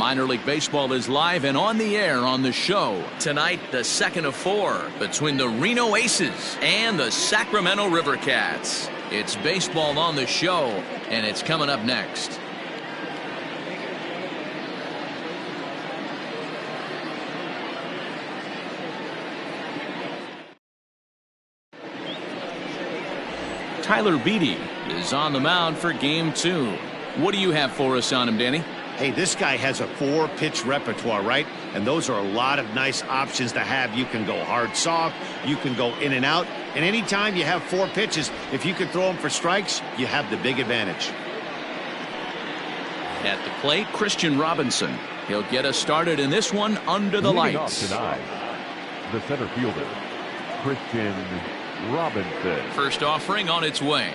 Minor League Baseball is live and on the air on the show. Tonight, the second of 4 between the Reno Aces and the Sacramento River Cats. It's baseball on the show, and it's coming up next. Tyler Beede is on the mound for game 2. What do you have for us on him, Danny? Hey, this guy has a 4-pitch repertoire, right? And those are a lot of nice options to have. You can go hard, soft. You can go in and out. And anytime you have 4 pitches, if you can throw them for strikes, you have the big advantage. At the plate, Christian Robinson. He'll get us started in this one under the Leading lights. off tonight, the center fielder, Christian Robinson. First offering on its way.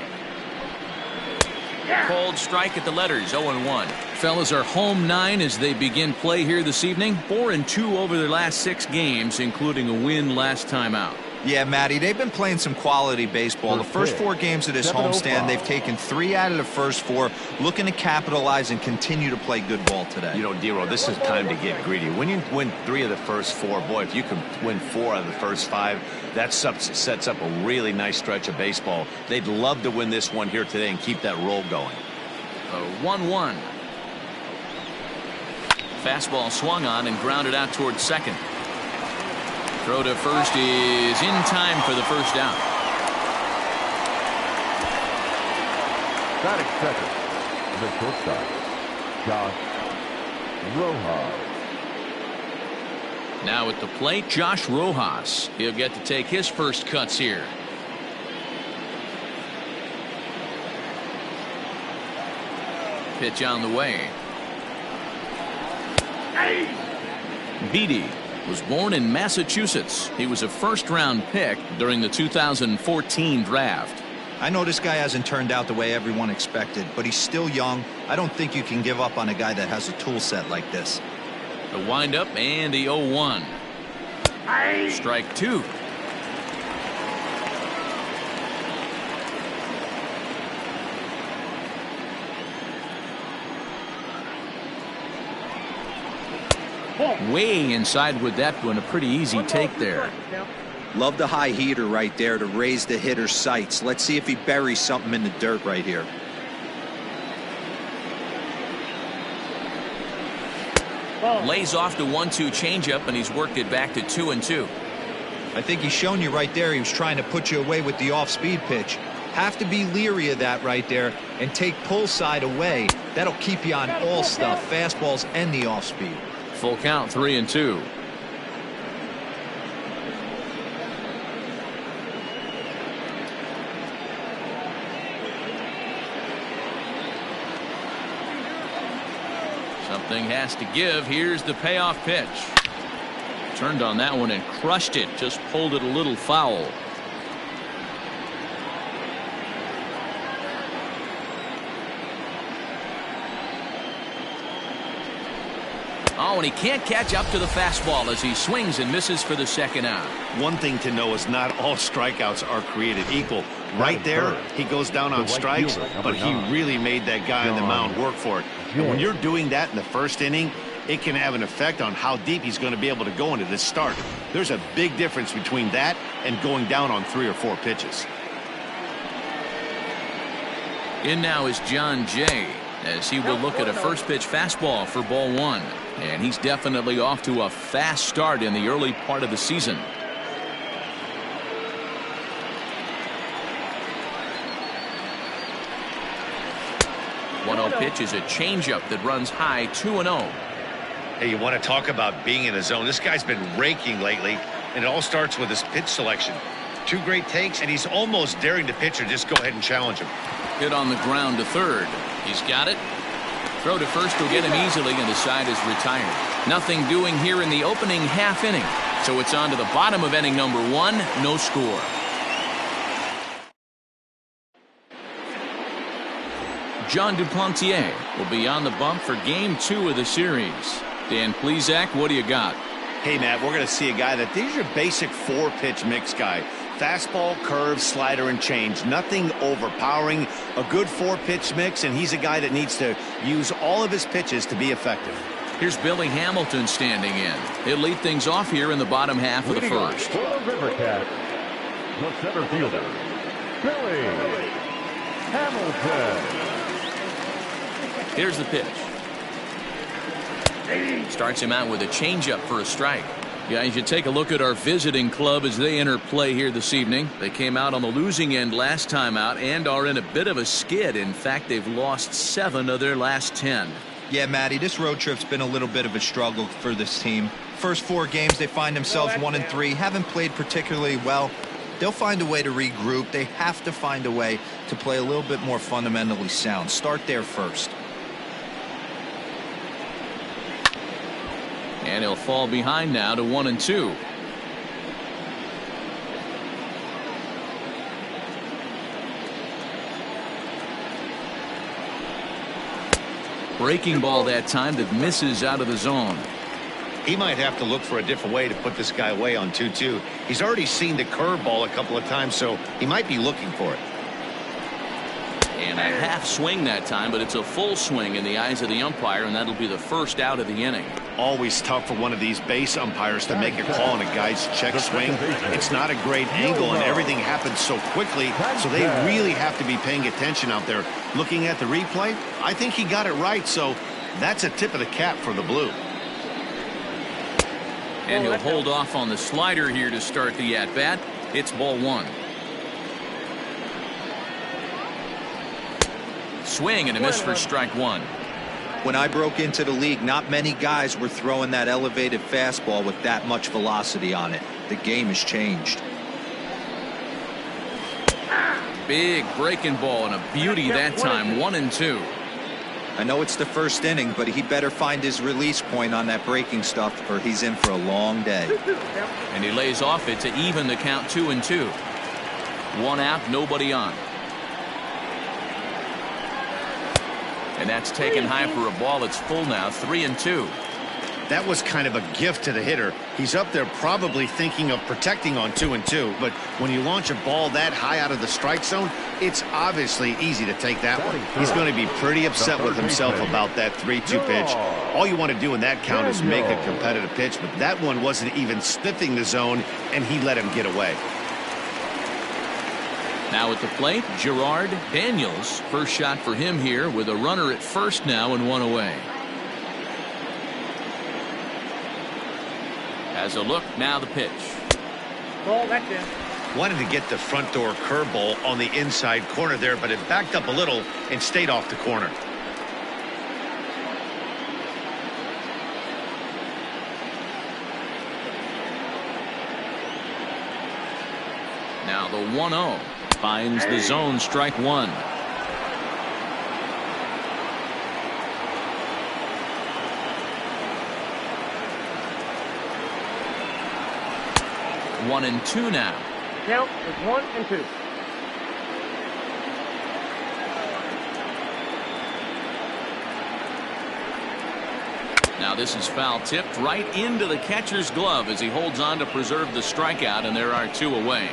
Cold strike at the letters, 0-1. Fellas are home 9 as they begin play here this evening. 4-2 over their last 6 games, including a win last time out. Yeah, Matty, they've been playing some quality baseball. The first 4 games of this homestand, they've taken 3 out of the first 4, looking to capitalize and continue to play good ball today. You know, Dero, this is time to get greedy. When you win 3 of the first 4, boy, if you can win 4 out of the first 5, that sets up a really nice stretch of baseball. They'd love to win this one here today and keep that roll going. A 1-1. Fastball swung on and grounded out towards second. Throw to first is in time for the first out. Batting second, the shortstop, Josh Rojas. Now at the plate, Josh Rojas. He'll get to take his first cuts here. Pitch on the way. Beede was born in Massachusetts. He was a first-round pick during the 2014 draft. I know this guy hasn't turned out the way everyone expected, but he's still young. I don't think you can give up on a guy that has a tool set like this. The windup and the 0-1. Strike 2. Way inside with that one. A pretty easy take there. Love the high heater right there to raise the hitter's sights. Let's see if he buries something in the dirt right here. Lays off the 1-2 changeup, and he's worked it back to 2-2. I think he's shown you right there he was trying to put you away with the off-speed pitch. Have to be leery of that right there and take pull side away. That'll keep you on all stuff, fastballs and the off-speed. Full count, 3-2. Something has to give. Here's the payoff pitch. Turned on that one and crushed it. Just pulled it a little foul. Oh, and he can't catch up to the fastball as he swings and misses for the second out. One thing to know is not all strikeouts are created equal. Right there, he goes down on strikes, but he really made that guy on the mound work for it. And when you're doing that in the first inning, it can have an effect on how deep he's going to be able to go into this start. There's a big difference between that and going down on 3 or 4 pitches. In now is John Jay, as he will look at a first pitch fastball for ball 1. And he's definitely off to a fast start in the early part of the season. One-0 pitch is a changeup that runs high, 2-0. Hey, you want to talk about being in a zone? This guy's been raking lately, and it all starts with his pitch selection. 2 great takes, and he's almost daring the pitcher just go ahead and challenge him. Hit on the ground to third. He's got it. Throw to first will get him easily, and the side is retired. Nothing doing here in the opening half inning. So it's on to the bottom of inning number 1. No score. John Duplantier will be on the bump for game 2 of the series. Dan Plesac, what do you got? Hey, Matt, we're going to see a guy that these are basic 4-pitch mix guy. Fastball, curve, slider, and change. Nothing overpowering. A good 4-pitch mix, and he's a guy that needs to use all of his pitches to be effective. Here's Billy Hamilton standing in. He'll lead things off here in the bottom half of the first. For the Rivercats, the center fielder, Billy Hamilton. Here's the pitch. Starts him out with a changeup for a strike. Guys, you take a look at our visiting club as they enter play here this evening. They came out on the losing end last time out and are in a bit of a skid. In fact, they've lost 7 of their last 10. Yeah, Matty, this road trip's been a little bit of a struggle for this team. First 4 games, they find themselves 1-3, haven't played particularly well. They'll find a way to regroup. They have to find a way to play a little bit more fundamentally sound. Start there first. And he'll fall behind now to 1-2. Breaking ball that time that misses out of the zone. He might have to look for a different way to put this guy away on 2-2. He's already seen the curveball a couple of times, so he might be looking for it. And a half swing that time, but it's a full swing in the eyes of the umpire, and that'll be the first out of the inning. Always tough for one of these base umpires to make a call on a guy's check swing. It's not a great angle, and everything happens so quickly, so they really have to be paying attention out there. Looking at the replay, I think he got it right, so that's a tip of the cap for the Blue. And he'll hold off on the slider here to start the at-bat. It's ball 1. Swing and a miss for strike 1. When I broke into the league, not many guys were throwing that elevated fastball with that much velocity on it. The game has changed. Big breaking ball and a beauty that time. 1-2. I know it's the first inning, but he better find his release point on that breaking stuff or he's in for a long day. And he lays off it to even the count 2-2. 1 out, nobody on. And that's taken high for a ball. It's full now, 3-2. That was kind of a gift to the hitter. He's up there probably thinking of protecting on 2-2, but when you launch a ball that high out of the strike zone, it's obviously easy to take that one. He's going to be pretty upset with himself about that 3-2 pitch. All you want to do in that count is make a competitive pitch, but that one wasn't even sniffing the zone, and he let him get away. Now at the plate, Gerard Daniels. First shot for him here with a runner at first now and 1 away. Has a look, now the pitch. Ball, that's in. Wanted to get the front door curveball on the inside corner there, but it backed up a little and stayed off the corner. Now the 1-0. Finds the zone, strike 1. One and 2 now. Count is 1-2. Now this is foul tipped right into the catcher's glove as he holds on to preserve the strikeout, and there are 2 away.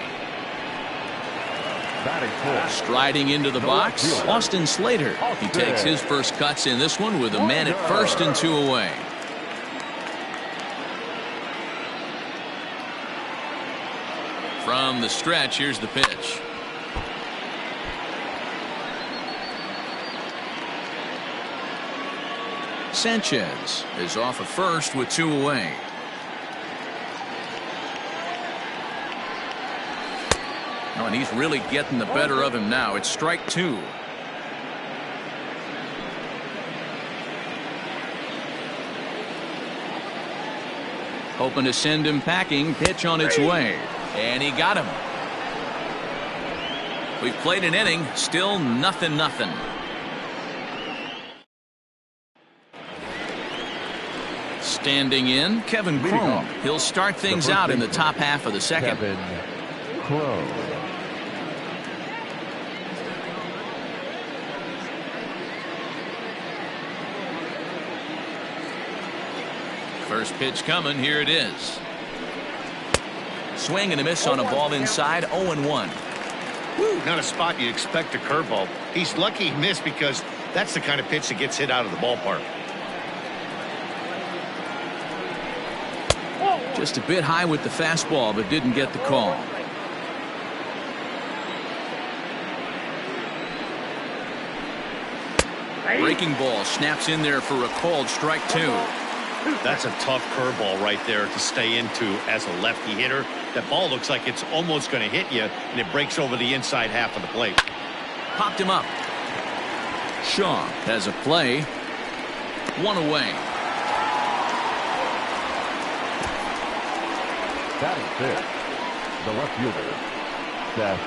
Striding into the box, Austin Slater. He takes his first cuts in this one with a man at first and 2 away. From the stretch, here's the pitch. Sanchez is off at first with 2 away. Oh, and he's really getting the better of him now. It's strike 2. Hoping to send him packing. Pitch on its way. And he got him. We've played an inning. Still 0-0. Standing in, Kevin Cron. He'll start things out in the top half of the second. Kevin Cron. First pitch coming. Here it is. Swing and a miss on a ball inside. 0-1. Not a spot you'd expect a curveball. He's lucky he missed because that's the kind of pitch that gets hit out of the ballpark. Just a bit high with the fastball, but didn't get the call. Breaking ball snaps in there for a called strike 2. That's a tough curveball right there to stay into as a lefty hitter. That ball looks like it's almost going to hit you, and it breaks over the inside half of the plate. Popped him up. Shaw has a play. 1 away. Batting fifth, the left fielder, Seth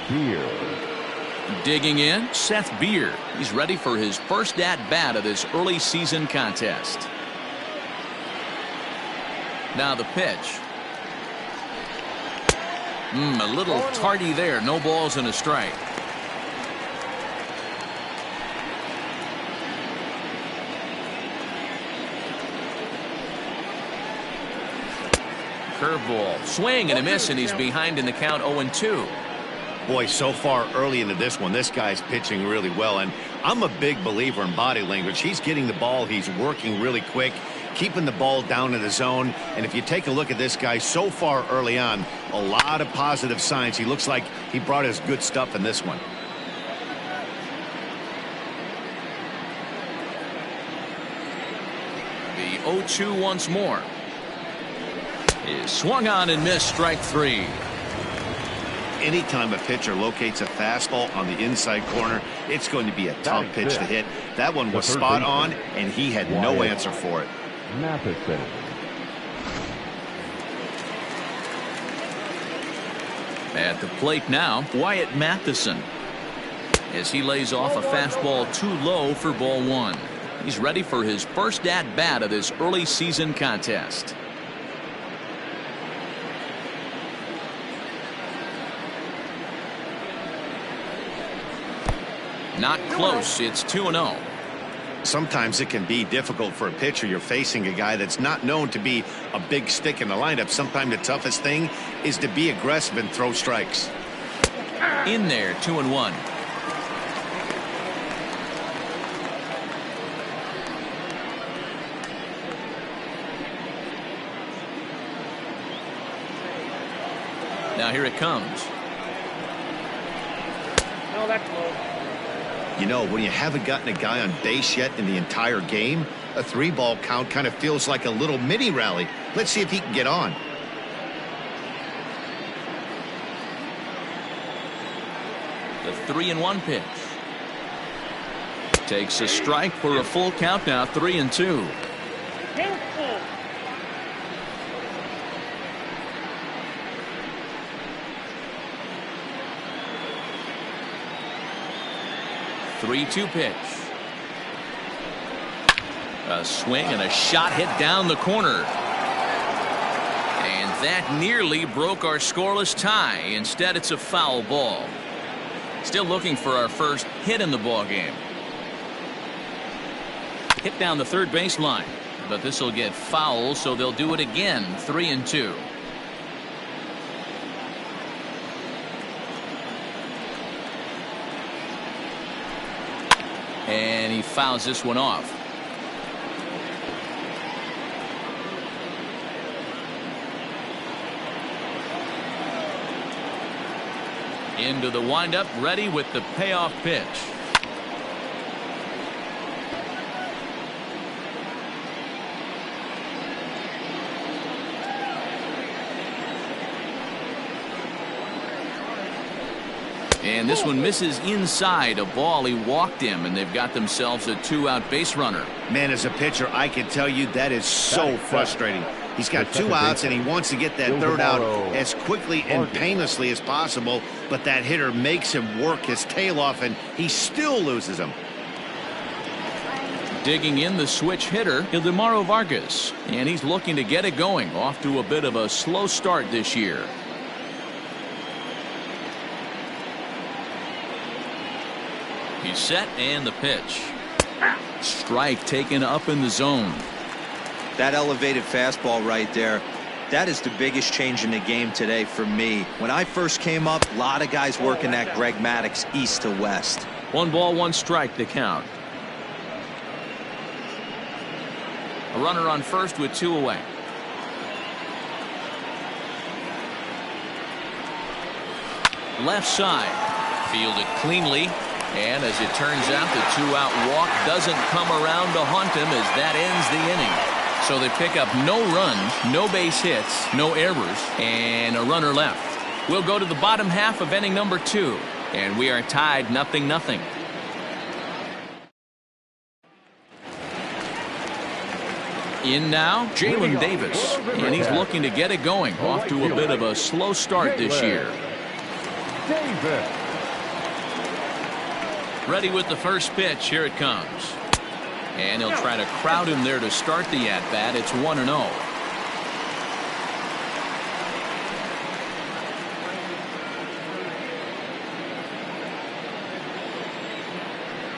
Beer. Digging in, Seth Beer. He's ready for his first at-bat of this early season contest. Now the pitch. A little tardy there. No balls and a strike. Curveball. Swing and a miss, and he's behind in the count 0-2. Boy, so far early into this one, this guy's pitching really well, and I'm a big believer in body language. He's getting the ball, he's working really quick, keeping the ball down in the zone, and if you take a look at this guy so far early on, a lot of positive signs. He looks like he brought his good stuff in this one. The 0-2 once more. Is swung on and missed, strike 3. Anytime a pitcher locates a fastball on the inside corner, it's going to be a tough pitch to hit. That one was spot on, and he had no answer for it. Matheson. At the plate now, Wyatt Matheson, as he lays off a fastball too low for ball 1. He's ready for his first at-bat of this early season contest. Not close. It's 2-0. Sometimes it can be difficult for a pitcher. You're facing a guy that's not known to be a big stick in the lineup. Sometimes the toughest thing is to be aggressive and throw strikes. In there, 2-1. Now here it comes. No, that's low. You know, when you haven't gotten a guy on base yet in the entire game, a 3-ball count kind of feels like a little mini rally. Let's see if he can get on. The 3-1 pitch. Takes a strike for a full count now, 3-2. Careful. 3-2 pitch. A swing and a shot hit down the corner. And that nearly broke our scoreless tie. Instead, it's a foul ball. Still looking for our first hit in the ball game. Hit down the third baseline, but this will get foul, so they'll do it again. 3-2. And he fouls this one off. Into the windup, ready with the payoff pitch. And this one misses inside. A ball, he walked him, and they've got themselves a 2-out base runner. Man, as a pitcher, I can tell you that is so frustrating. He's got 2 outs, and he wants to get that 3rd out as quickly and painlessly as possible, but that hitter makes him work his tail off, and he still loses him. Digging in, the switch hitter, Ildemaro Vargas, and he's looking to get it going. Off to a bit of a slow start this year. He's set, and the pitch. Strike taken up in the zone. That elevated fastball right there, that is the biggest change in the game today for me. When I first came up, a lot of guys working that Greg Maddux east to west. 1 ball, 1 strike to count. A runner on first with 2 away. Left side. Fielded cleanly. And as it turns out, the two-out walk doesn't come around to haunt him as that ends the inning. So they pick up no runs, no base hits, no errors, and a runner left. We'll go to the bottom half of inning number 2, and we are tied 0-0. In now, Jalen Davis, and he's looking to get it going. Off to a bit of a slow start this year. Ready with the first pitch. Here it comes. And he'll try to crowd him there to start the at-bat. It's 1-0.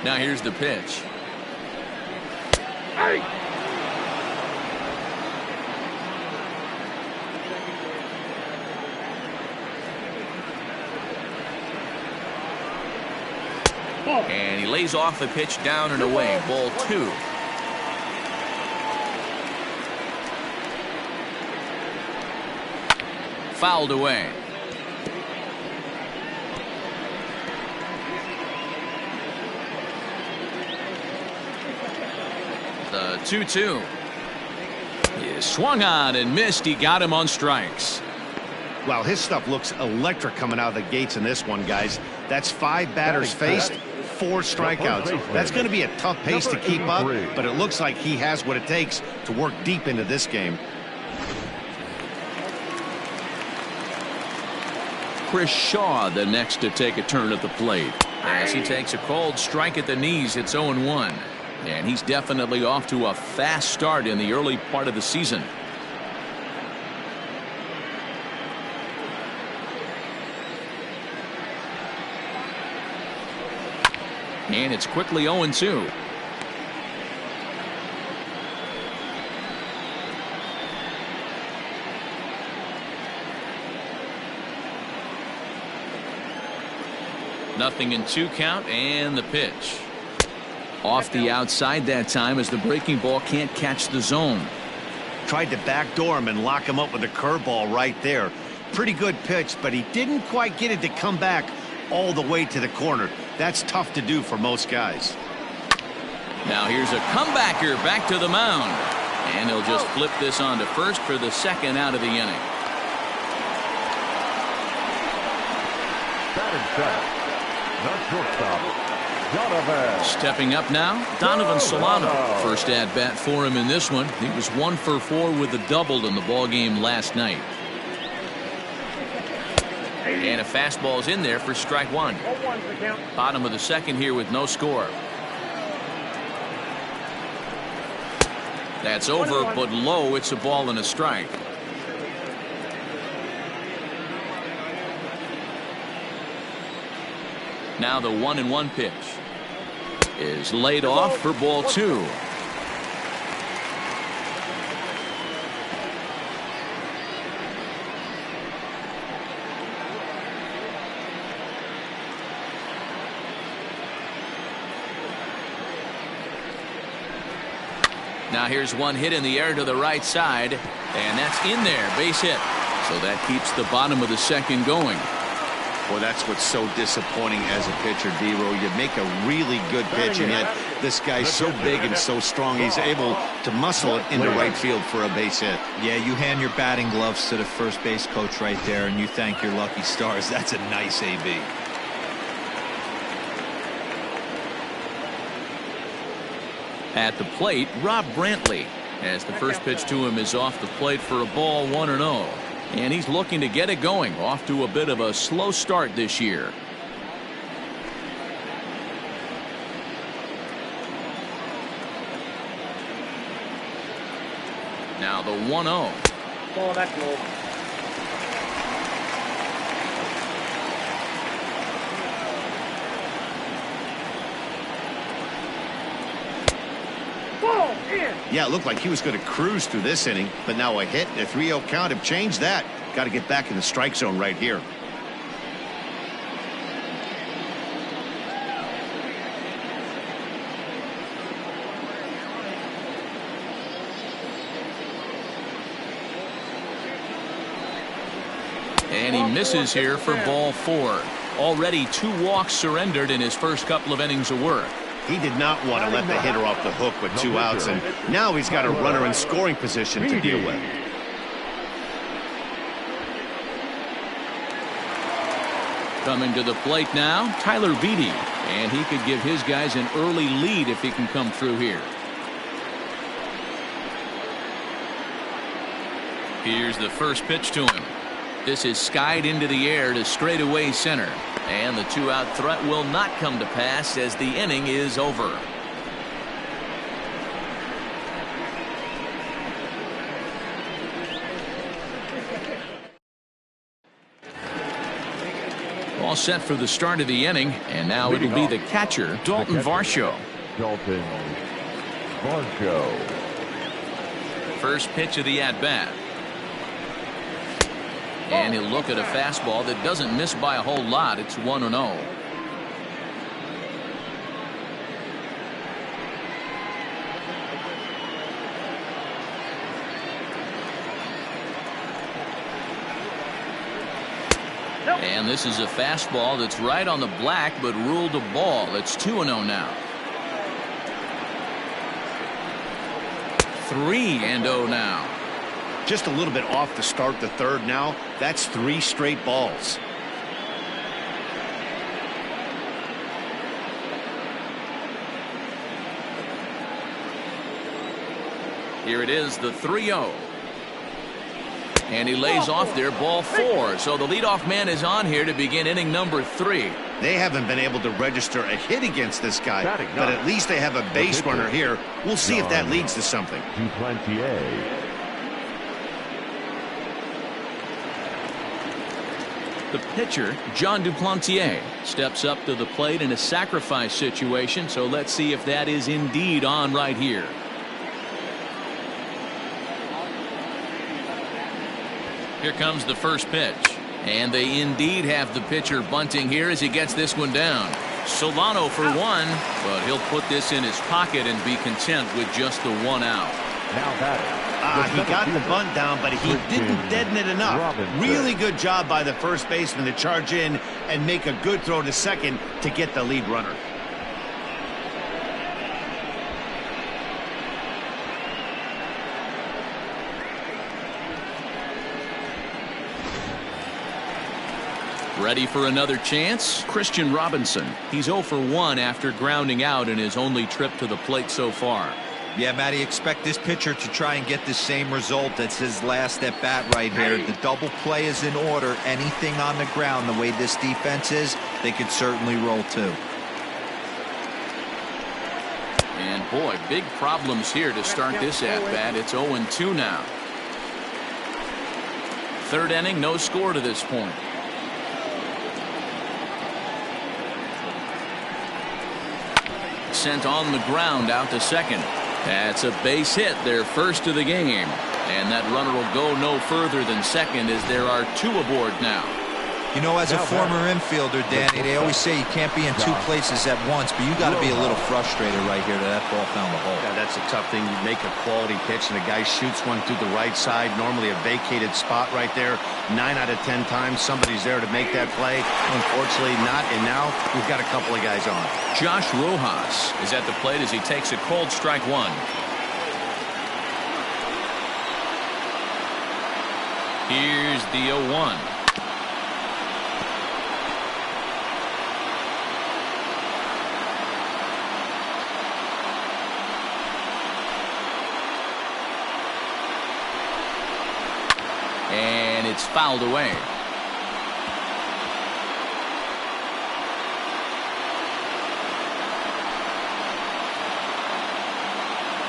Now here's the pitch. And he lays off the pitch down and away. Ball 2. Fouled away. The 2-2. He swung on and missed. He got him on strikes. Wow, his stuff looks electric coming out of the gates in this one, guys. That's 5 batters faced, 4 strikeouts. That's going to be a tough pace to keep up, but it looks like he has what it takes to work deep into this game. Chris Shaw, the next to take a turn at the plate. As he takes a cold strike at the knees, it's 0-1. And he's definitely off to a fast start in the early part of the season. And it's quickly 0-2. Nothing in 2 count, and the pitch. Off the outside that time as the breaking ball can't catch the zone. Tried to backdoor him and lock him up with a curveball right there. Pretty good pitch, but he didn't quite get it to come back all the way to the corner. That's tough to do for most guys. Now here's a comebacker back to the mound. And he'll just flip this on to first for the second out of the inning. Stepping up now, Donovan Solano. First at bat for him in this one. He was 1 for 4 with a double in the ball game last night. And a fastball's in there for strike 1. Bottom of the second here with no score. That's over, but low. It's a ball and a strike. Now the 1-1 pitch is laid off for ball 2. Now here's one hit in the air to the right side, and that's in there, base hit. So that keeps the bottom of the second going. Well, that's what's so disappointing as a pitcher, D-Row. You make a really good pitch, and yet this guy's so big and so strong, he's able to muscle it into right field for a base hit. Yeah, you hand your batting gloves to the first base coach right there, and you thank your lucky stars. That's a nice AB. At the plate, Rob Brantley, as the first pitch to him is off the plate for a ball, 1-0. And he's looking to get it going. Off to a bit of a slow start this year. Now the 1-0. Oh, that's low. Yeah, it looked like he was going to cruise through this inning, but now a hit and a 3-0 count have changed that. Got to get back in the strike zone right here. And And he misses here for ball 4. Already 2 walks surrendered in his first couple of innings of work. He did not want to let the hitter off the hook with 2 outs, and now he's got a runner in scoring position to deal with. Coming to the plate now, Tyler Beede, and he could give his guys an early lead if he can come through here. Here's the first pitch to him. This is skied into the air to straightaway center, and the 2-out threat will not come to pass as the inning is over. All set for the start of the inning, and now it'll be the catcher, Dalton Varsho. Dalton Varsho. First pitch of the at-bat. And he'll look at a fastball that doesn't miss by a whole lot. It's 1-0. And this is a fastball that's right on the black but ruled a ball. It's 2-0 now. 3-0 now. Just a little bit off to start the third now. That's 3 straight balls. Here it is, the 3-0. And he lays off there, ball 4. So the leadoff man is on here to begin inning number 3. They haven't been able to register a hit against this guy, but at least they have a base runner here. We'll see if that leads to something. Duplantier. The pitcher, John Duplantier, steps up to the plate in a sacrifice situation, so let's see if that is indeed on right here. Here comes the first pitch, and they indeed have the pitcher bunting here as he gets this one down. Solano for 1, but he'll put this in his pocket and be content with just the 1 out. Now batting. He got the bunt down, but he didn't deaden it enough. Really good job by the first baseman to charge in and make a good throw to second to get the lead runner. Ready for another chance? Christian Robinson. He's 0 for 1 after grounding out in his only trip to the plate so far. Yeah, Matty, expect this pitcher to try and get the same result as his last at bat right here. The double play is in order. Anything on the ground, the way this defense is, they could certainly roll too. And boy, big problems here to start this at bat. It's 0-2 now. Third inning, no score to this point. Sent on the ground out to second. That's a base hit, their first of the game. And that runner will go no further than second as there are 2 aboard now. You know, as a former infielder, Danny, they always say you can't be in 2 places at once, but you got to be a little frustrated right here that ball found the hole. Yeah, that's a tough thing. You make a quality pitch and a guy shoots one through the right side, normally a vacated spot right there. 9 out of 10 times somebody's there to make that play. Unfortunately not, and now we've got a couple of guys on. Josh Rojas is at the plate as he takes a called strike 1. Here's the 0-1. And it's fouled away.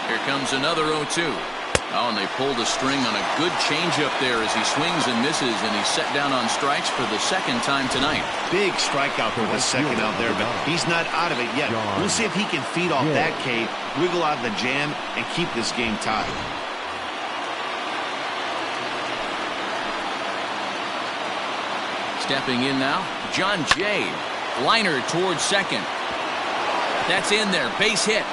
Here comes another 0-2. Oh, and they pulled a string on a good changeup there as he swings and misses, and he's set down on strikes for the second time tonight. Big strikeout for the second out there, but he's not out of it yet. We'll see if he can feed off that K, wiggle out of the jam, and keep this game tied. Stepping in now, John Jay. Liner towards second. That's in there. Base hit.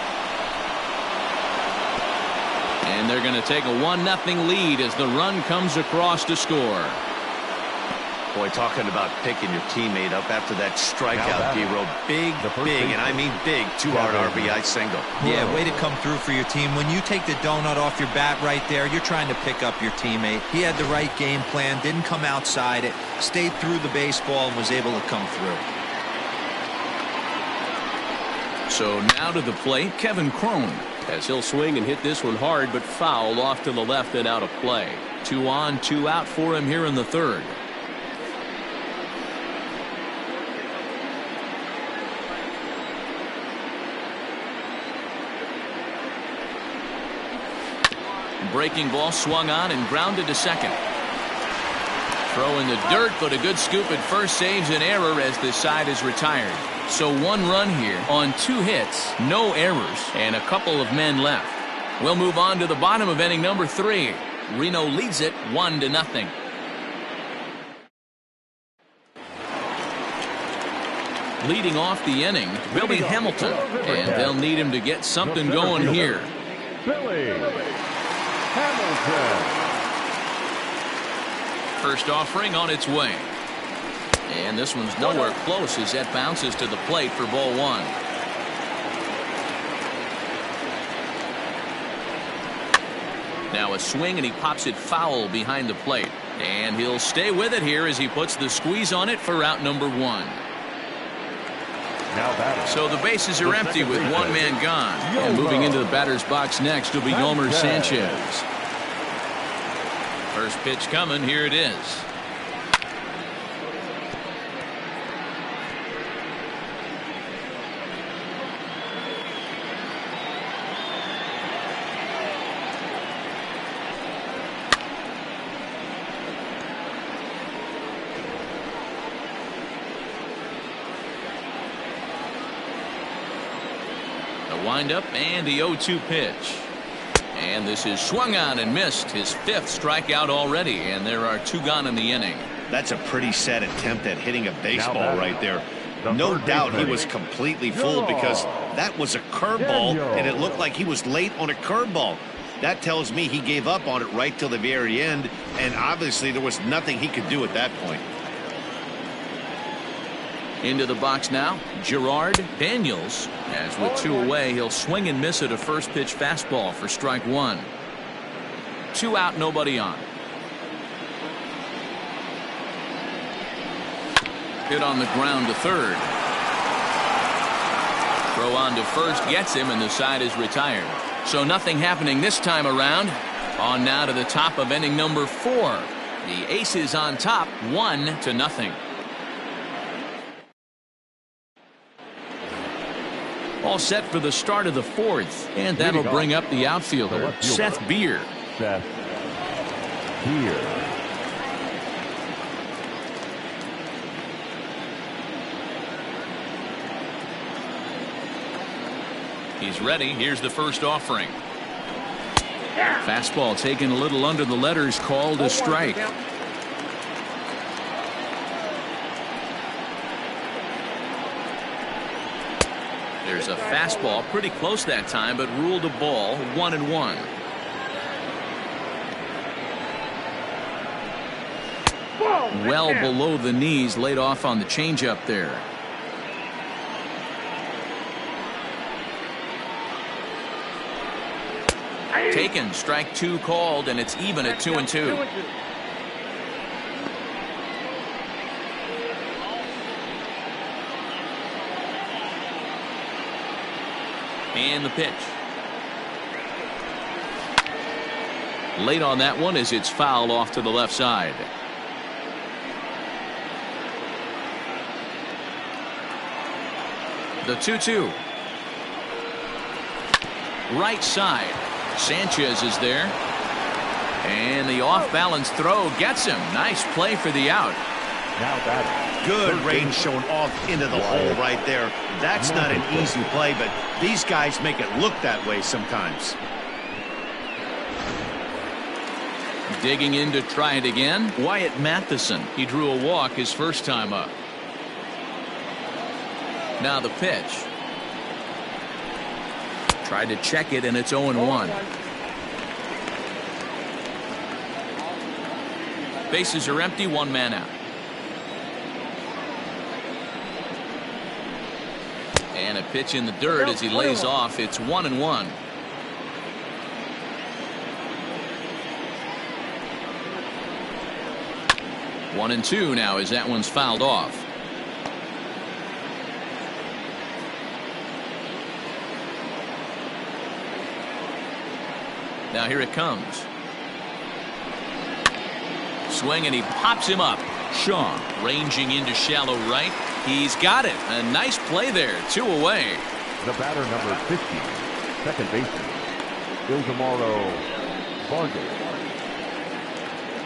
And they're going to take a 1-0 lead as the run comes across to score. Boy, talking about picking your teammate up after that strikeout, D-Row. Big, and I mean big, 2-out RBI single. Yeah, way to come through for your team. When you take the donut off your bat right there, you're trying to pick up your teammate. He had the right game plan, didn't come outside it, stayed through the baseball, and was able to come through. So now to the plate, Kevin Cron. As he'll swing and hit this one hard, but foul off to the left and out of play. 2 on, 2 out for him here in the third. Breaking ball swung on and grounded to second. Throw in the dirt, but a good scoop at first saves an error as this side is retired. So 1 run here on 2 hits, no errors, and a couple of men left. We'll move on to the bottom of inning number 3. Reno leads it 1-0. Leading off the inning, Billy Hamilton, and they'll need him to get something going here. Billy Hamilton. First offering on its way. And this one's nowhere close as that bounces to the plate for ball 1. Now a swing and he pops it foul behind the plate. And he'll stay with it here as he puts the squeeze on it for out number 1. So the bases are empty with 1 man gone. And moving into the batter's box next will be Yolmer Sanchez. First pitch coming, here it is. Windup and the 0-2 pitch. And this is swung on and missed, his 5th strikeout already, and there are 2 gone in the inning. That's a pretty sad attempt at hitting a baseball right there. No doubt he was completely fooled because that was a curveball and it looked like he was late on a curveball. That tells me he gave up on it right till the very end, and obviously there was nothing he could do at that point. Into the box now, Gerard Daniels. As with 2 away, he'll swing and miss at a first pitch fastball for strike 1. 2 out, nobody on. Hit on the ground to third. Throw on to first gets him, and the side is retired. So nothing happening this time around. On now to the top of inning number 4. The Aces on top, 1-0. All set for the start of the 4th, and that'll bring up the outfielder, Seth Beer. Seth Beer. He's ready. Here's the first offering. Fastball taken a little under the letters, called a strike. There's a fastball pretty close that time, but ruled a ball, 1-1. Well below the knees, laid off on the changeup there. Taken, strike 2 called, and it's even at 2-2. And the pitch. Late on that one as it's fouled off to the left side. The 2-2. Right side. Sanchez is there. And the off-balance throw gets him. Nice play for the out. Now batting. Good range shown off into the hole right there. That's not an easy play, but these guys make it look that way sometimes. Digging in to try it again, Wyatt Matheson. He drew a walk his first time up. Now the pitch. Tried to check it, and it's 0-1. Bases are empty, 1 man out. Pitch in the dirt as he lays off. It's 1-1. One and two now as that one's fouled off. Now here it comes. Swing and he pops him up. Shaw ranging into shallow right. He's got it. A nice play there. 2 away. The batter, number 50, second baseman, Ildemaro Vargas.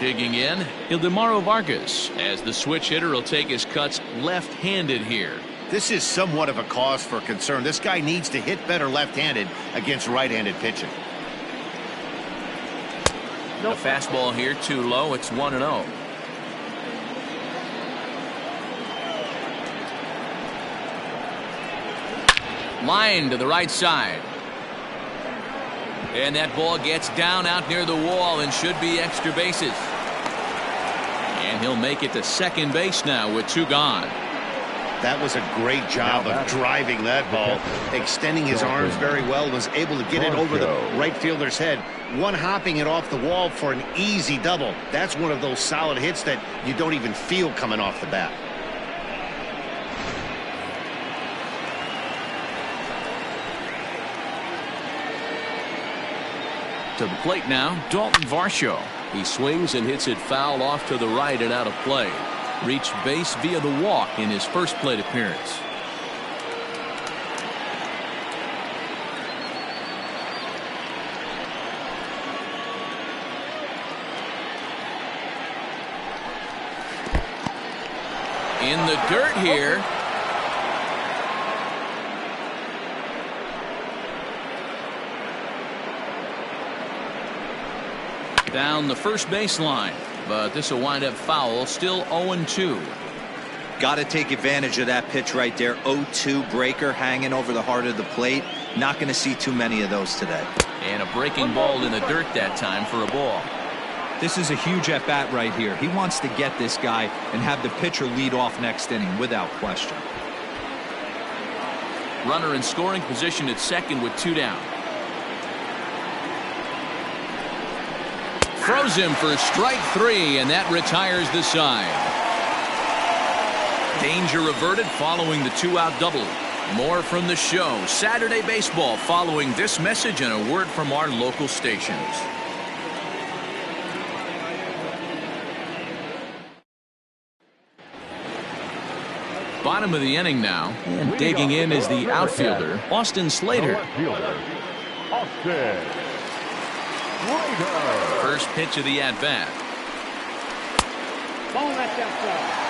Digging in, Ildemaro Vargas, as the switch hitter will take his cuts left-handed here. This is somewhat of a cause for concern. This guy needs to hit better left-handed against right-handed pitching. A fastball here too low. It's 1-0. Line to the right side. And that ball gets down out near the wall and should be extra bases. And he'll make it to second base now with 2 gone. That was a great job of driving that ball, extending his arms very well, was able to get it over the right fielder's head, one hopping it off the wall for an easy double. That's one of those solid hits that you don't even feel coming off the bat. To the plate now, Dalton Varsho. He swings and hits it foul off to the right and out of play. Reached base via the walk in his first plate appearance. In the dirt here. Down the first baseline, but this will wind up foul. Still 0-2. Got to take advantage of that pitch right there. 0-2 breaker hanging over the heart of the plate. Not going to see too many of those today. And a breaking ball in the dirt that time for a ball. This is a huge at bat right here. He wants to get this guy and have the pitcher lead off next inning without question. Runner in scoring position at second with 2 down. Throws him for strike 3, and that retires the side. Danger averted following the 2-out double. More from the show. Saturday Baseball following this message and a word from our local stations. Bottom of the inning now, and digging in is the outfielder, Austin Slater. Austin. First pitch of the at-bat.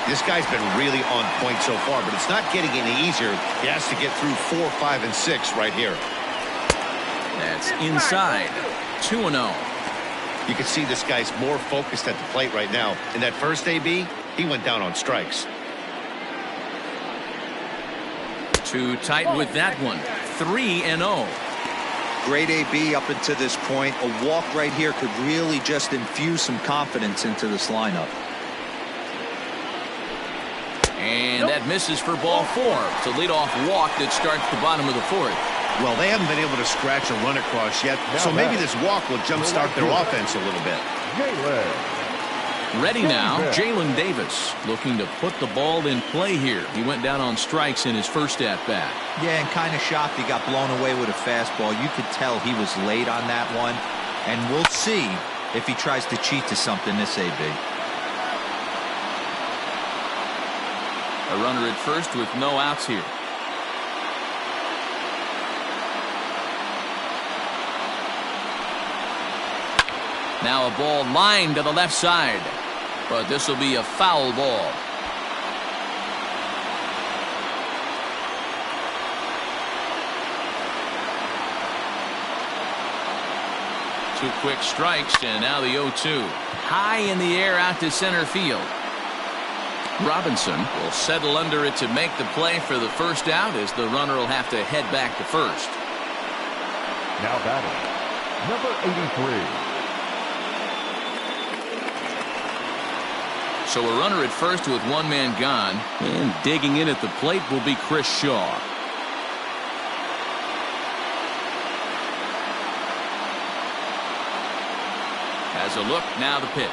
This guy's been really on point so far, but it's not getting any easier. He has to get through 4, 5, and 6 right here. That's inside. 2-0. You can see this guy's more focused at the plate right now. In that first AB, he went down on strikes. Too tight with that one. 3-0. Great AB up until this point. A walk right here could really just infuse some confidence into this lineup. And that misses for ball 4. It's a leadoff walk that starts the bottom of the 4th. Well, they haven't been able to scratch a run across yet, so maybe this walk will jumpstart their offense a little bit. Ready now, Jalen Davis looking to put the ball in play here. He went down on strikes in his first at-bat. Yeah, and kind of shocked he got blown away with a fastball. You could tell he was late on that one, and we'll see if he tries to cheat to something this AB. A runner at first with no outs here. Now a ball lined to the left side, but this will be a foul ball. Two quick strikes, and now the 0-2. High in the air out to center field. Robinson will settle under it to make the play for the first out, as the runner will have to head back to first. Now batting, number 83. So a runner at first with one man gone, and digging in at the plate will be Chris Shaw. Has a look, now the pitch.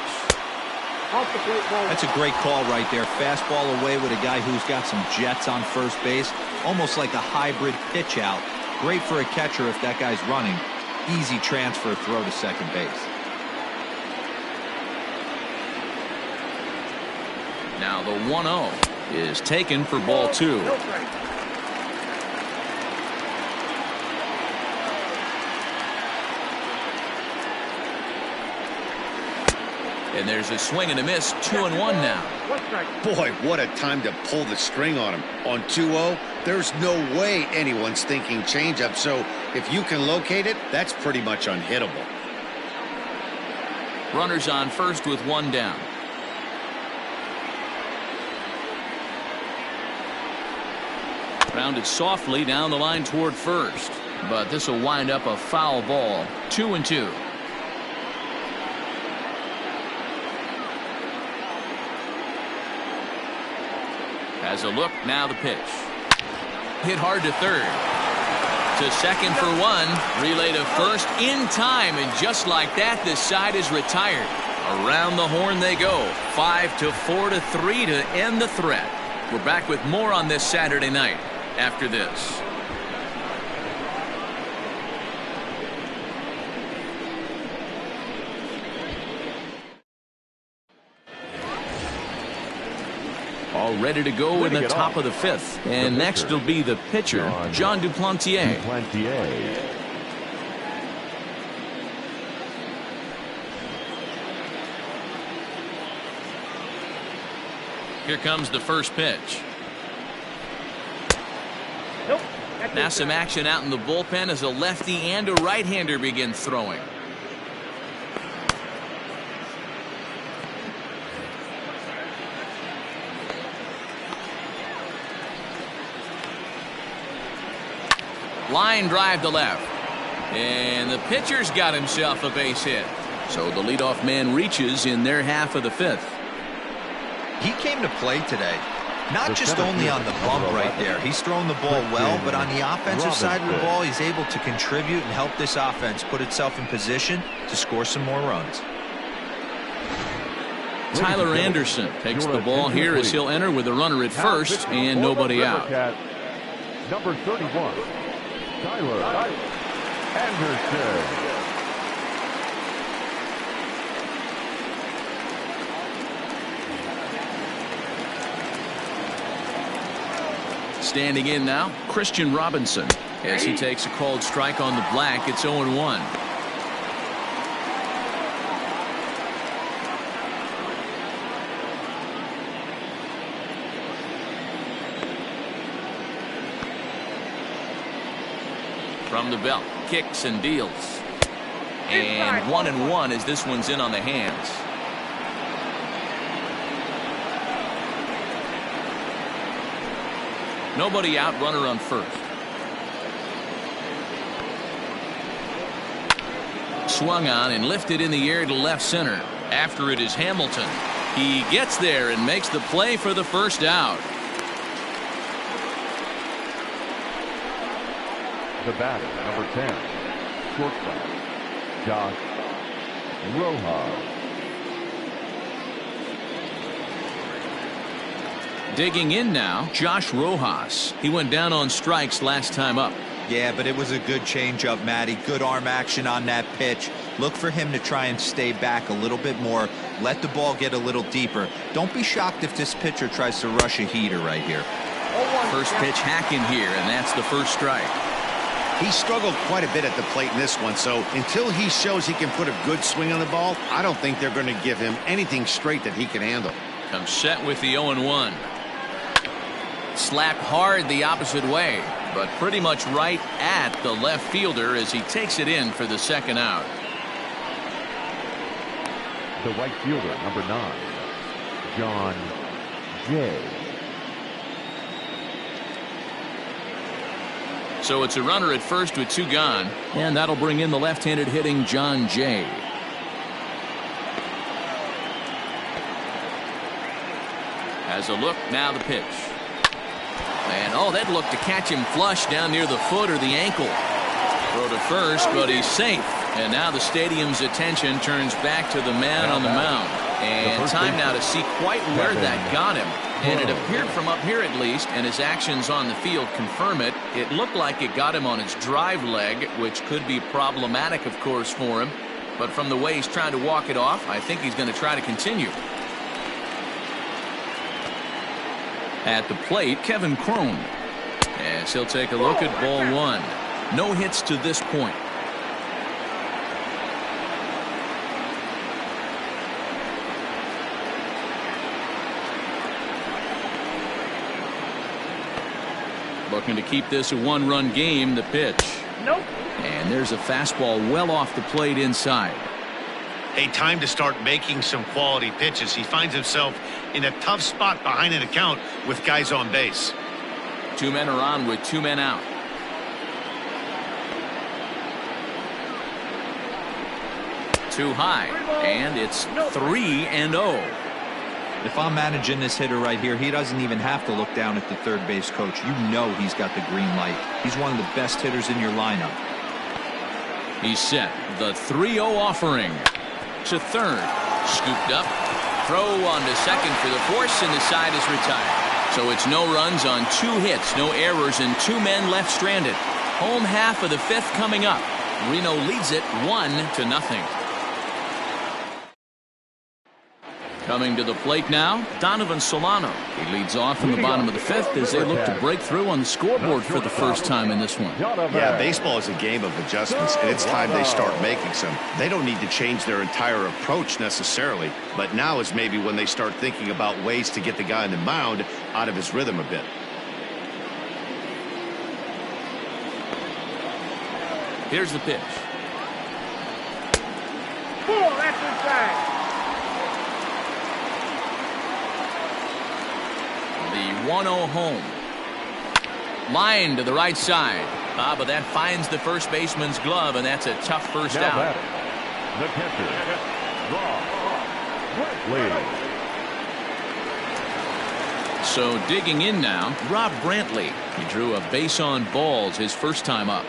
Off the plate ball. That's a great call right there. Fastball away with a guy who's got some jets on first base. Almost like a hybrid pitch out. Great for a catcher if that guy's running. Easy transfer throw to second base. Now the 1-0 is taken for ball 2. No strike. And there's a swing and a miss. 2-1 now. One strike. Boy, what a time to pull the string on him. On 2-0, there's no way anyone's thinking changeup. So if you can locate it, that's pretty much unhittable. Runners on first with 1 down. Grounded softly down the line toward first. But this will wind up a foul ball. 2-2. Has a look, now the pitch. Hit hard to third. To second for 1. Relay to first in time, and just like that, this side is retired. Around the horn they go. 5-4-3 to end the threat. We're back with more on this Saturday night after this. All ready to go in the top of the 5th. And next will be the pitcher, John Duplantier. Here comes the first pitch. Nope. Now some action out in the bullpen as a lefty and a right-hander begin throwing. Line drive to left. And the pitcher's got himself a base hit. So the leadoff man reaches in their half of the 5th. He came to play today. Not just only on the bump right there. He's thrown the ball well, but on the offensive side of the ball, he's able to contribute and help this offense put itself in position to score some more runs. Tyler Anderson takes the ball here as he'll enter with a runner at first and nobody out. Number 31, Tyler Anderson. Standing in now, Christian Robinson. As he takes a called strike on the black, it's 0-1. From the belt, kicks and deals. And 1-1 as this one's in on the hands. Nobody out, runner on first. Swung on and lifted in the air to left center. After it is Hamilton. He gets there and makes the play for the first out. The batter, number 10, shortstop, Josh Rojas. Digging in now, Josh Rojas. He went down on strikes last time up. Yeah, but it was a good changeup, Matty. Good arm action on that pitch. Look for him to try and stay back a little bit more. Let the ball get a little deeper. Don't be shocked if this pitcher tries to rush a heater right here. First pitch hacking here, and that's the first strike. He struggled quite a bit at the plate in this one, so until he shows he can put a good swing on the ball, I don't think they're going to give him anything straight that he can handle. Comes set with the 0-1. Slapped hard the opposite way, but pretty much right at the left fielder as he takes it in for the second out. The right fielder, number 9, John Jay. So it's a runner at first with 2 gone, and that'll bring in the left-handed hitting John Jay. Has a look, now the pitch. And oh, that looked to catch him flush down near the foot or the ankle. Throw to first, but he's safe. And now the stadium's attention turns back to the man on the mound. And time now to see quite where that got him. And it appeared from up here at least, and his actions on the field confirm it. It looked like it got him on his drive leg, which could be problematic, of course, for him. But from the way he's trying to walk it off, I think he's going to try to continue. At the plate, Kevin Cron. As he'll take a look at ball one. No hits to this point. Looking to keep this a one-run game. The pitch. Nope. And there's a fastball well off the plate inside. Hey, time to start making some quality pitches. He finds himself in a tough spot behind an account with guys on base. Two men are on with two men out. Too high, and it's 3-0. If I'm managing this hitter right here, he doesn't even have to look down at the third base coach. You know he's got the green light. He's one of the best hitters in your lineup. He's set. The 3-0 offering. To third. Scooped up. Throw on to second for the force, and the side is retired. So it's no runs on 2 hits, no errors, and 2 men left stranded. Home half of the 5th coming up. Reno leads it 1-0. Coming to the plate now, Donovan Solano. He leads off in the bottom of the 5th as they look to break through on the scoreboard for the first time in this one. Yeah, baseball is a game of adjustments, and it's time they start making some. They don't need to change their entire approach necessarily, but now is maybe when they start thinking about ways to get the guy on the mound out of his rhythm a bit. Here's the pitch. Cool, that's inside. The 1-0 home. Line to the right side. But that finds the first baseman's glove, and that's a tough first out. The catcher, Rob Brantley. So digging in now, Rob Brantley. He drew a base on balls his first time up.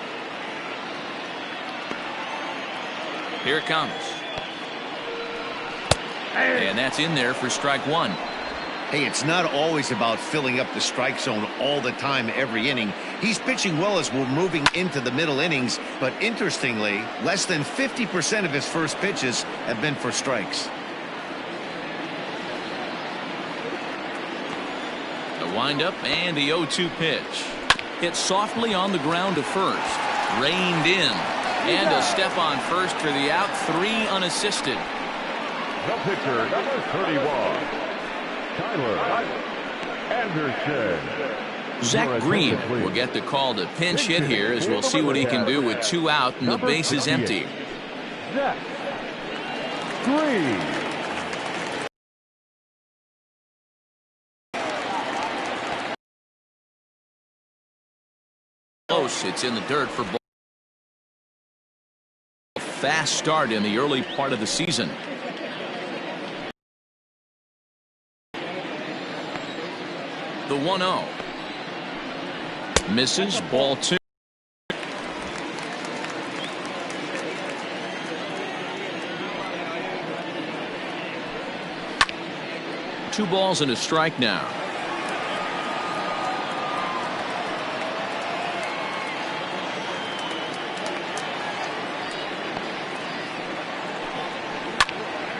Here it comes. And that's in there for strike one. Hey, it's not always about filling up the strike zone all the time every inning. He's pitching well as we're moving into the middle innings, but interestingly, less than 50% of his first pitches have been for strikes. The windup and the 0-2 pitch. Hit softly on the ground to first. Reined in. And a step on first for the out. 3 unassisted. The pitcher, number 31. Tyler Anderson. Zach Green will get the call to pinch hit here as we'll see what he can do with 2 out and the base is empty. Zach Green. Close. It's in the dirt for ball. Fast start in the early part of the season. The 1-0. Misses. Ball 2. Two balls and a strike now.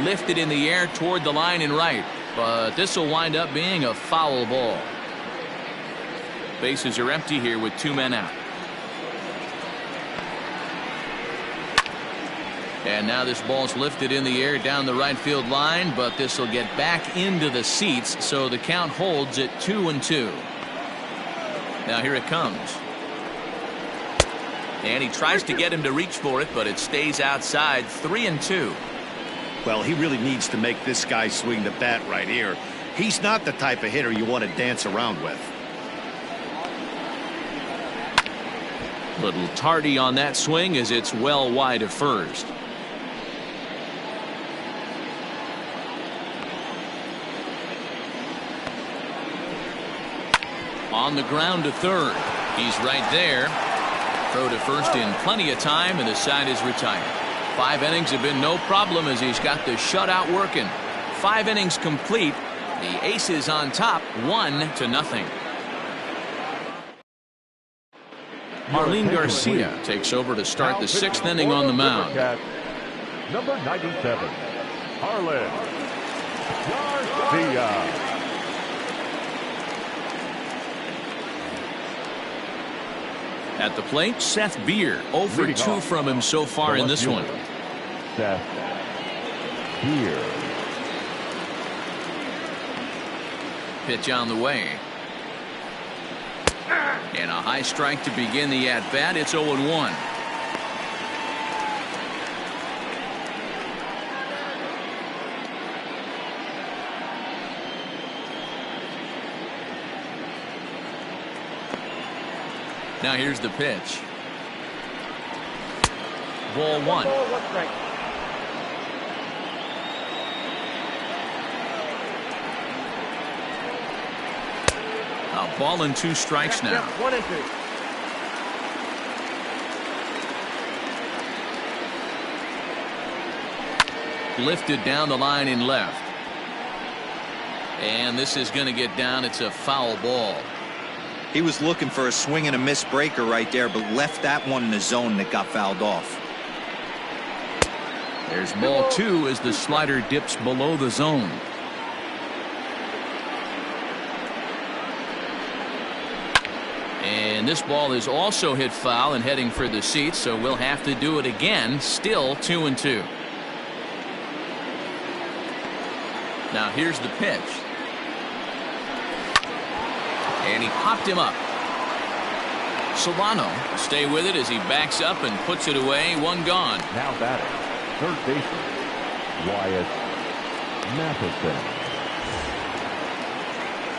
Lifted in the air toward the line and right, but this will wind up being a foul ball. Bases are empty here with 2 men out. And now this ball's lifted in the air down the right field line, but this will get back into the seats, so the count holds at 2-2. Now here it comes. And he tries to get him to reach for it, but it stays outside. 3-2. Well, he really needs to make this guy swing the bat right here. He's not the type of hitter you want to dance around with. Little tardy on that swing as it's well wide of first. On the ground to third. He's right there. Throw to first in plenty of time, and the side is retired. 5 innings have been no problem as he's got the shutout working. 5 innings complete. The Aces on top, 1-0. Marlene Garcia takes over to start the 6th inning on the mound. Number 97, Marlene Garcia. At the plate, Seth Beer. 0 for 2 from him so far in this one. Seth Beer. Pitch on the way. And a high strike to begin the at-bat. It's 0-1. Now here's the pitch. Ball 1. A ball and 2 strikes now. 1 and 2. Lifted down the line in left. And this is going to get down. It's a foul ball. He was looking for a swing and a miss breaker right there, but left that one in the zone that got fouled off. There's ball 2 as the slider dips below the zone. And this ball is also hit foul and heading for the seats, so we'll have to do it again. Still 2-2. Now here's the pitch. And he popped him up. Solano stay with it as he backs up and puts it away. 1 gone. Now batting, third baseman, Wyatt Matheson.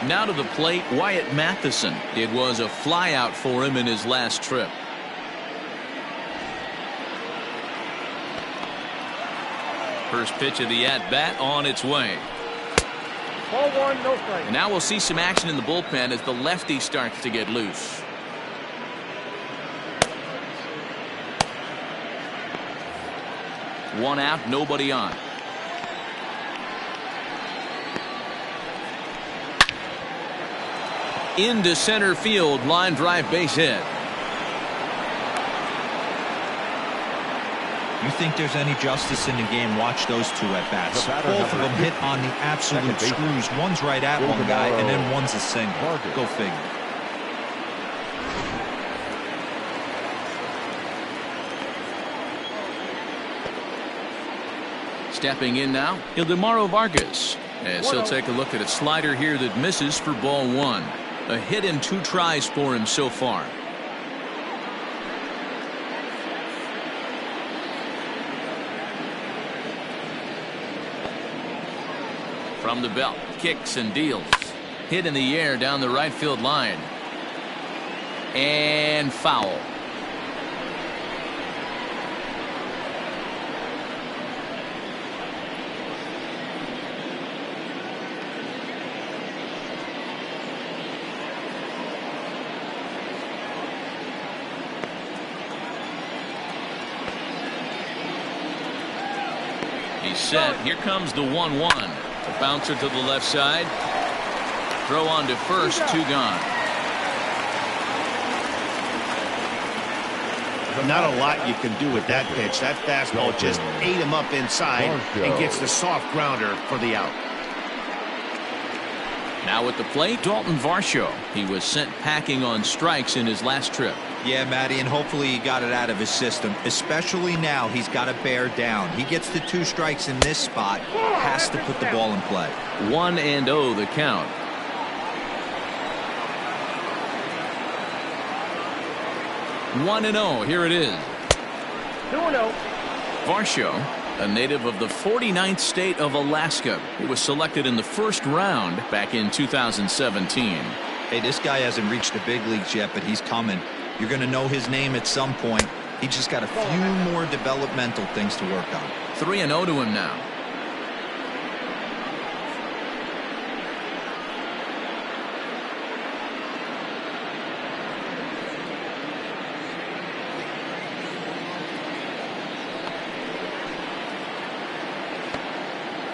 Now to the plate, Wyatt Matheson. It was a flyout for him in his last trip. First pitch of the at-bat on its way. Ball 1, no strike. And now we'll see some action in the bullpen as the lefty starts to get loose. One out, nobody on. Into center field, line drive, base hit. You think there's any justice in the game? Watch those 2 at bats. Both of them hit on the absolute screws. One's right at one guy, and then one's a single. Go figure. Stepping in now, Ildemaro Vargas, as he'll take a look at a slider here that misses for ball 1. A hit in 2 tries for him so far. From the belt, kicks and deals. Hit in the air down the right field line. And foul. He's set. Here comes the 1-1. A bouncer to the left side. Throw on to first, 2 gone. Not a lot you can do with that pitch. That fastball just ate him up inside and gets the soft grounder for the out. Now at the plate, Dalton Varsho. He was sent packing on strikes in his last trip. Yeah, Matty, and hopefully he got it out of his system. Especially now, he's got to bear down. He gets the 2 strikes in this spot, has to put the ball in play. 1-0 the count. One and 0. Here it is. 2-0. Varsho, a native of the 49th state of Alaska. He was selected in the first round back in 2017. Hey, this guy hasn't reached the big leagues yet, but he's coming. You're going to know his name at some point. He just got a few more developmental things to work on. 3-0 to him now.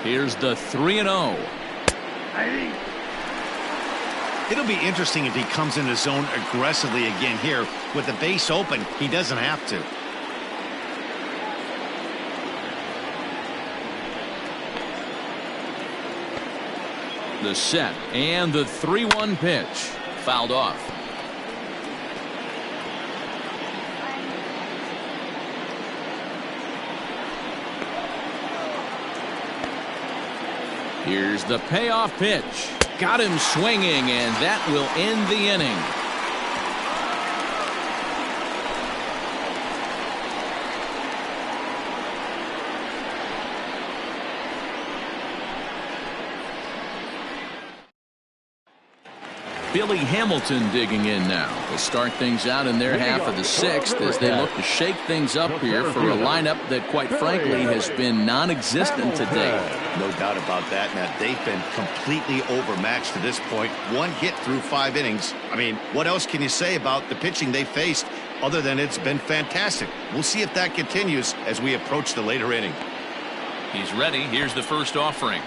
Here's the 3-0. It'll be interesting if he comes in the zone aggressively again here. With the base open, he doesn't have to. The set and the 3-1 pitch. Fouled off. Here's the payoff pitch. Got him swinging, and that will end the inning. Billy Hamilton digging in now. They'll start things out in their half of the sixth as they look to shake things up here for a lineup that, quite frankly, has been non-existent today. No doubt about that. Now, they've been completely overmatched to this point. One hit through 5 innings. I mean, what else can you say about the pitching they faced other than it's been fantastic? We'll see if that continues as we approach the later inning. He's ready. Here's the first offering.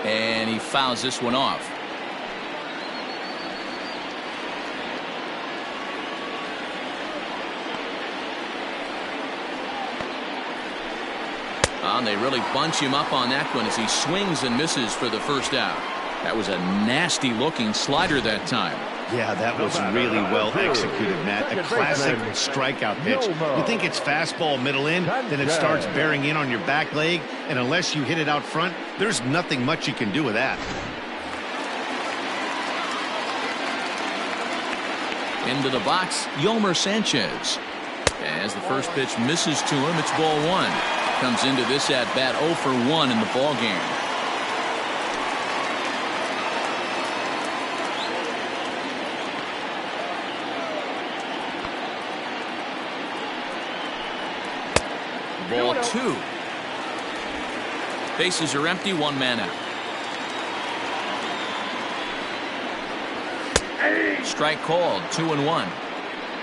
And he fouls this one off. And they really bunch him up on that one as he swings and misses for the first out. That was a nasty looking slider that time. Yeah, that was really well executed, Matt. A classic strikeout pitch. You think it's fastball middle in, then it starts bearing in on your back leg, and unless you hit it out front, there's nothing much you can do with that. Into the box, Yomer Sanchez. As the first pitch misses to him, it's ball 1. Comes into this at bat 0 for 1 in the ball game. Ball 2. Bases are empty, 1 man out. Strike called, 2-1.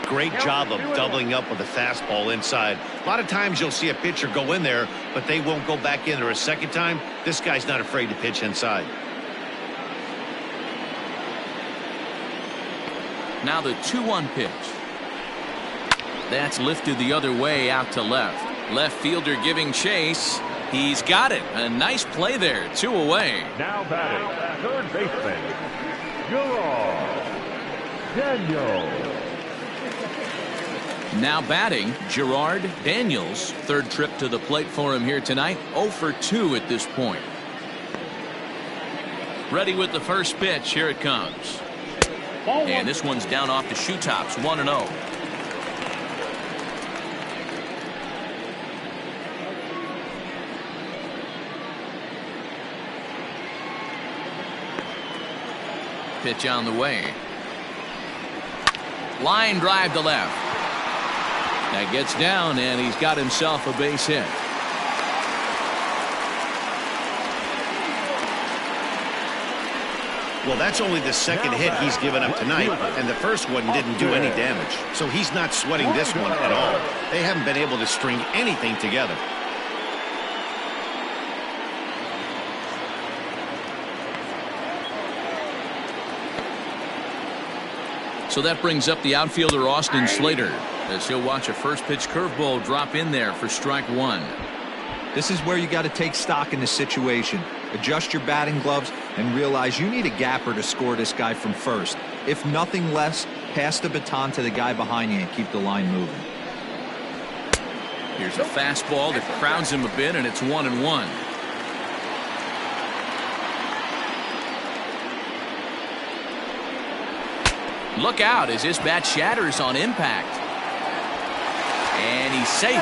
Great job of doubling up with a fastball inside. A lot of times you'll see a pitcher go in there, but they won't go back in there a second time. This guy's not afraid to pitch inside. Now the 2-1 pitch. That's lifted the other way out to left. Left fielder giving chase. He's got it. A nice play there. 2 away. Now batting, third baseman, Gerard Daniels. Now batting, Gerard Daniels. Third trip to the plate for him here tonight. 0 for 2 at this point. Ready with the first pitch. Here it comes. And this one's down off the shoe tops. 1-0. Pitch on the way. Line drive to left. That gets down, and he's got himself a base hit. Well, that's only the second hit he's given up tonight, and the first one didn't do any damage. So he's not sweating this one at all. They haven't been able to string anything together. So that brings up the outfielder Austin Slater as he'll watch a first pitch curveball drop in there for strike 1. This is where you got to take stock in the situation. Adjust your batting gloves and realize you need a gapper to score this guy from first. If nothing less, pass the baton to the guy behind you and keep the line moving. Here's a fastball that crowds him a bit, and it's 1-1. Look out as this bat shatters on impact. And he's safe.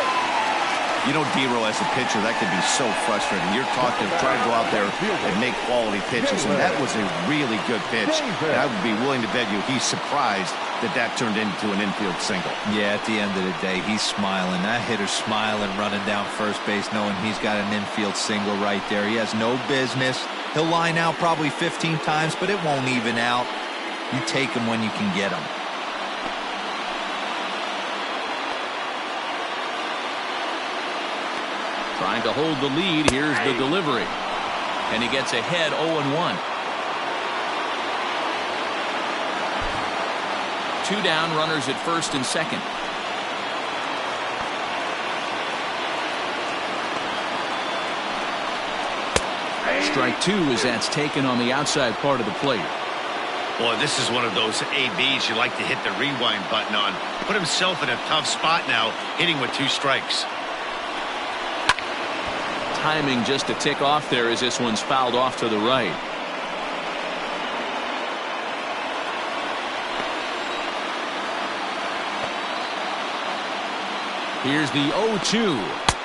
You know, D-Row, as a pitcher, that can be so frustrating. You're talking, trying to go out there and make quality pitches, and that was a really good pitch. And I would be willing to bet you he's surprised that turned into an infield single. Yeah, at the end of the day, he's smiling. That hitter's smiling, running down first base, knowing he's got an infield single right there. He has no business. He'll line out probably 15 times, but it won't even out. You take him when you can get him. Trying to hold the lead. Here's the delivery. And he gets ahead 0-1. 2 down, runners at first and second. Strike 2 as that's taken on the outside part of the plate. Boy, this is one of those ABs you like to hit the rewind button on. Put himself in a tough spot now, hitting with 2 strikes. Timing just a tick off there as this one's fouled off to the right. Here's the 0-2,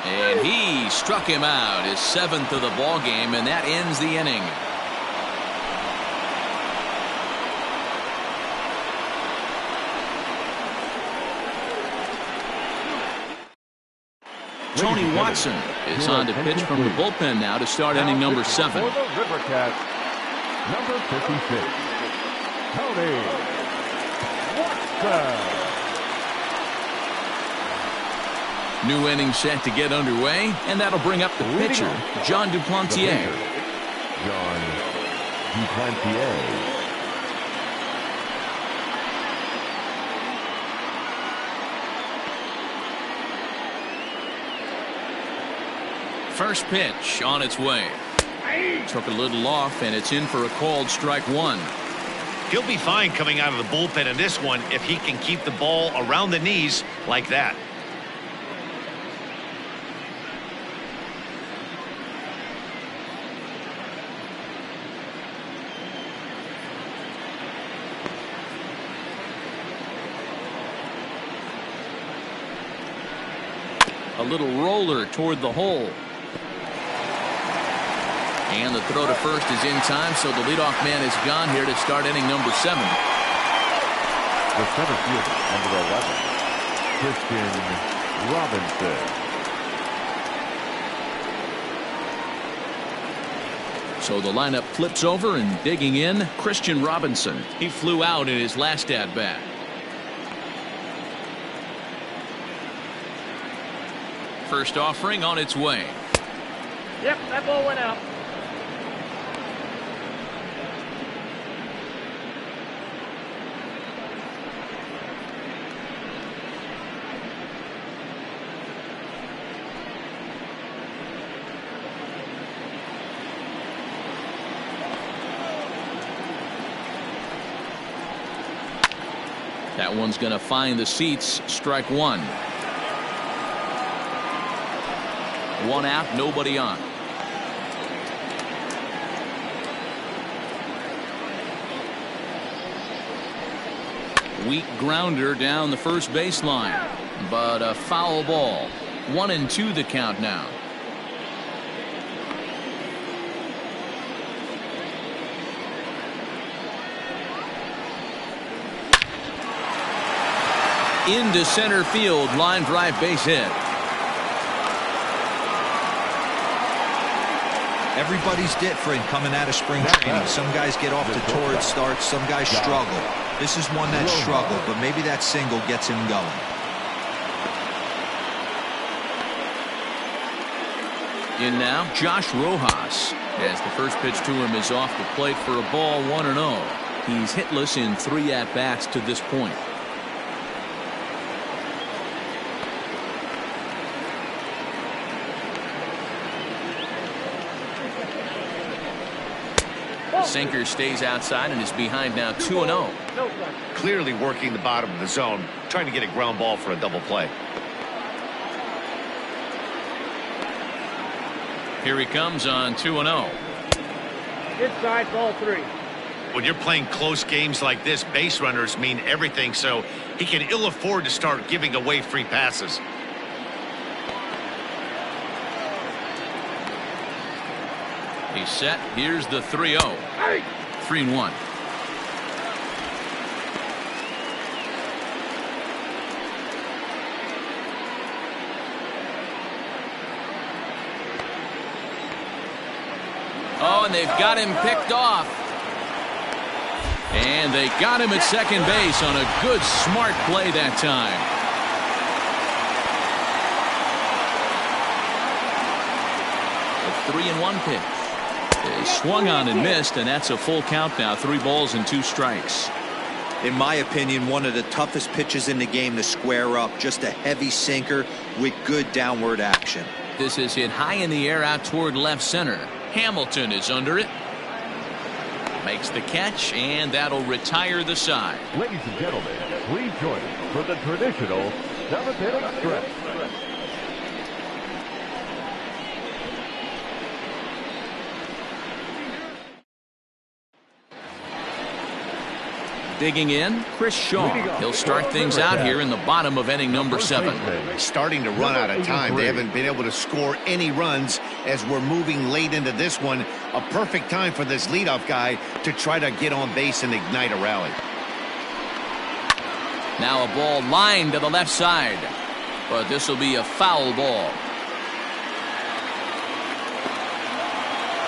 and he struck him out, his 7th of the ball game, and that ends the inning. Tony Watson is on to pitch from the bullpen now to start inning number 7. For the Rivercats, number 56, Tony Watson. New inning set to get underway, and that'll bring up the pitcher, John Duplantier. John Duplantier. First pitch on its way. Took a little off, and it's in for a called strike 1. He'll be fine coming out of the bullpen in this one if he can keep the ball around the knees like that. A little roller toward the hole. And the throw to first is in time, so the leadoff man is gone here to start inning number 7. The center fielder, number 11, Christian Robinson. So the lineup flips over, and digging in, Christian Robinson. He flew out in his last at-bat. First offering on its way. Yep, that ball went out. That one's going to find the seats. Strike 1. 1 out, nobody on. Weak grounder down the first baseline, but a foul ball. 1-2 the count now. Into center field, line drive, base hit. Everybody's different coming out of spring training. Some guys get off to torrid starts. Some guys struggle. This is one that struggled, but maybe that single gets him going. In now, Josh Rojas, as the first pitch to him is off the plate for a ball, 1-0. He's hitless in 3 at-bats to this point. Sinker stays outside and is behind now 2-0. Clearly working the bottom of the zone, trying to get a ground ball for a double play. Here he comes on 2-0. Inside, ball 3. When you're playing close games like this, base runners mean everything, so he can ill afford to start giving away free passes. He's set. Here's the 3-0. 3-1. Oh, and they've got him picked off. And they got him at second base on a good, smart play that time. A 3-1 pitch. They swung on and missed, and that's a full count now. 3 balls and 2 strikes. In my opinion, one of the toughest pitches in the game to square up. Just a heavy sinker with good downward action. This is hit high in the air out toward left center. Hamilton is under it. Makes the catch, and that'll retire the side. Ladies and gentlemen, please join us for the traditional 7th inning stretch. Digging in, Chris Shaw. He'll start things out here in the bottom of inning number 7. Starting to run out of time. They haven't been able to score any runs as we're moving late into this one. A perfect time for this leadoff guy to try to get on base and ignite a rally. Now a ball lined to the left side, but this will be a foul ball.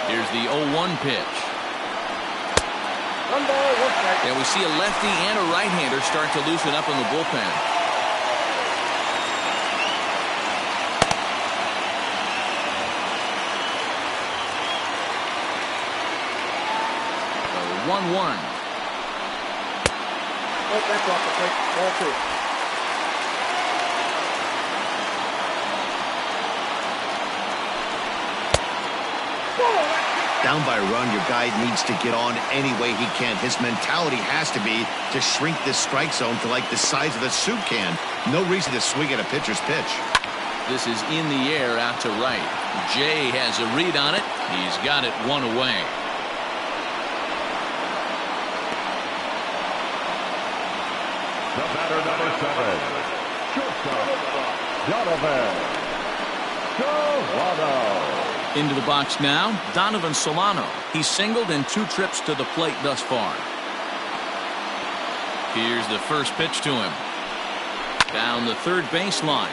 Here's the 0-1 pitch. 1 ball, 1 strike. And we see a lefty and a right-hander start to loosen up in the bullpen. So 1-1. Oh, that's off the plate. Ball 2. Down by a run, your guy needs to get on any way he can. His mentality has to be to shrink this strike zone to like the size of a soup can. No reason to swing at a pitcher's pitch. This is in the air out to right. Jay has a read on it. He's got it 1 away. The batter, number 7, shortstop, Donovan Solano. Into the box now, Donovan Solano. He's singled in 2 trips to the plate thus far. Here's the first pitch to him. Down the third baseline.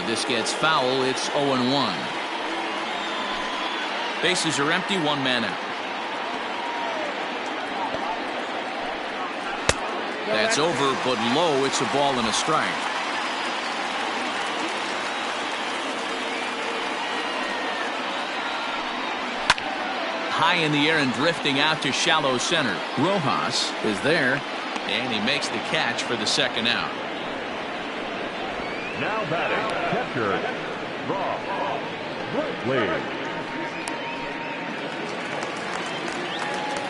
This gets foul. It's 0-1. Bases are empty. 1 man out. That's over, but low. It's a ball and a strike. High in the air and drifting out to shallow center. Rojas is there, and he makes the catch for the second out. Now batting, catcher, Rob Brantley.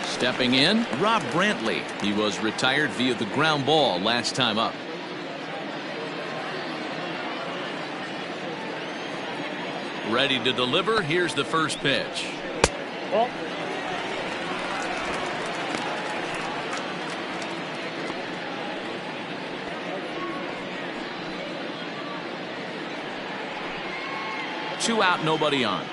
Stepping in, Rob Brantley. He was retired via the ground ball last time up. Ready to deliver. Here's the first pitch. Ball. Two out, nobody on.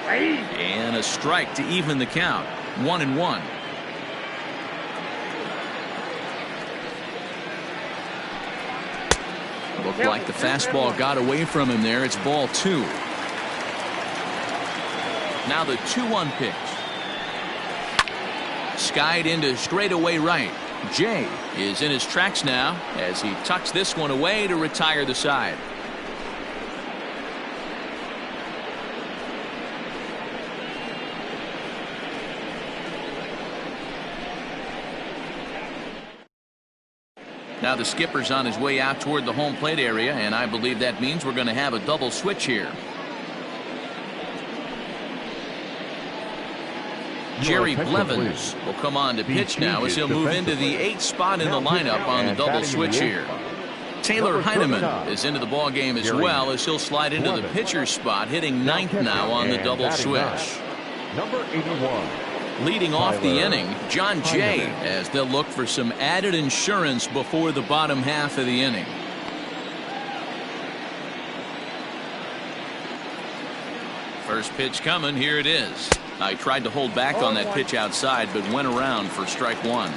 And a strike to even the count. 1-1. Looked like the fastball got away from him there. It's ball 2. Now the 2-1 pitch. Skied into straightaway right. Jay is in his tracks now as he tucks this one away to retire the side. Now the skipper's on his way out toward the home plate area, and I believe that means we're going to have a double switch here. Jerry Blevins will come on to pitch now as he'll move into the 8th spot in the lineup on the double switch here. Taylor Heineman is into the ball game as well as he'll slide into the pitcher's spot, hitting 9th now on the double switch. Number 81. Leading off the inning, John Jay, as they'll look for some added insurance before the bottom half of the inning. First pitch coming, here it is. I tried to hold back on that pitch outside, but went around for strike 1.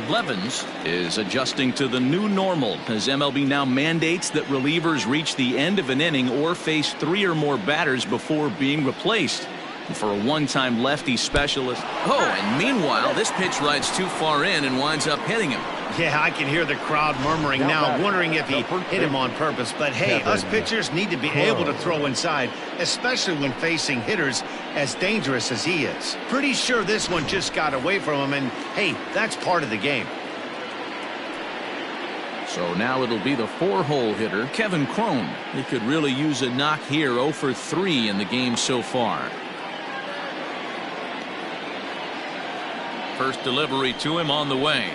Blevins is adjusting to the new normal as MLB now mandates that relievers reach the end of an inning or face 3 or more batters before being replaced. For a one-time lefty specialist. Oh, and meanwhile, this pitch rides too far in and winds up hitting him. Yeah, I can hear the crowd murmuring now, wondering if he hit him on purpose. But hey, us pitchers need to be able to throw inside, especially when facing hitters as dangerous as he is. Pretty sure this one just got away from him, and hey, that's part of the game. So now it'll be the 4-hole hitter, Kevin Cron. He could really use a knock here, 0 for 3 in the game so far. First delivery to him on the way.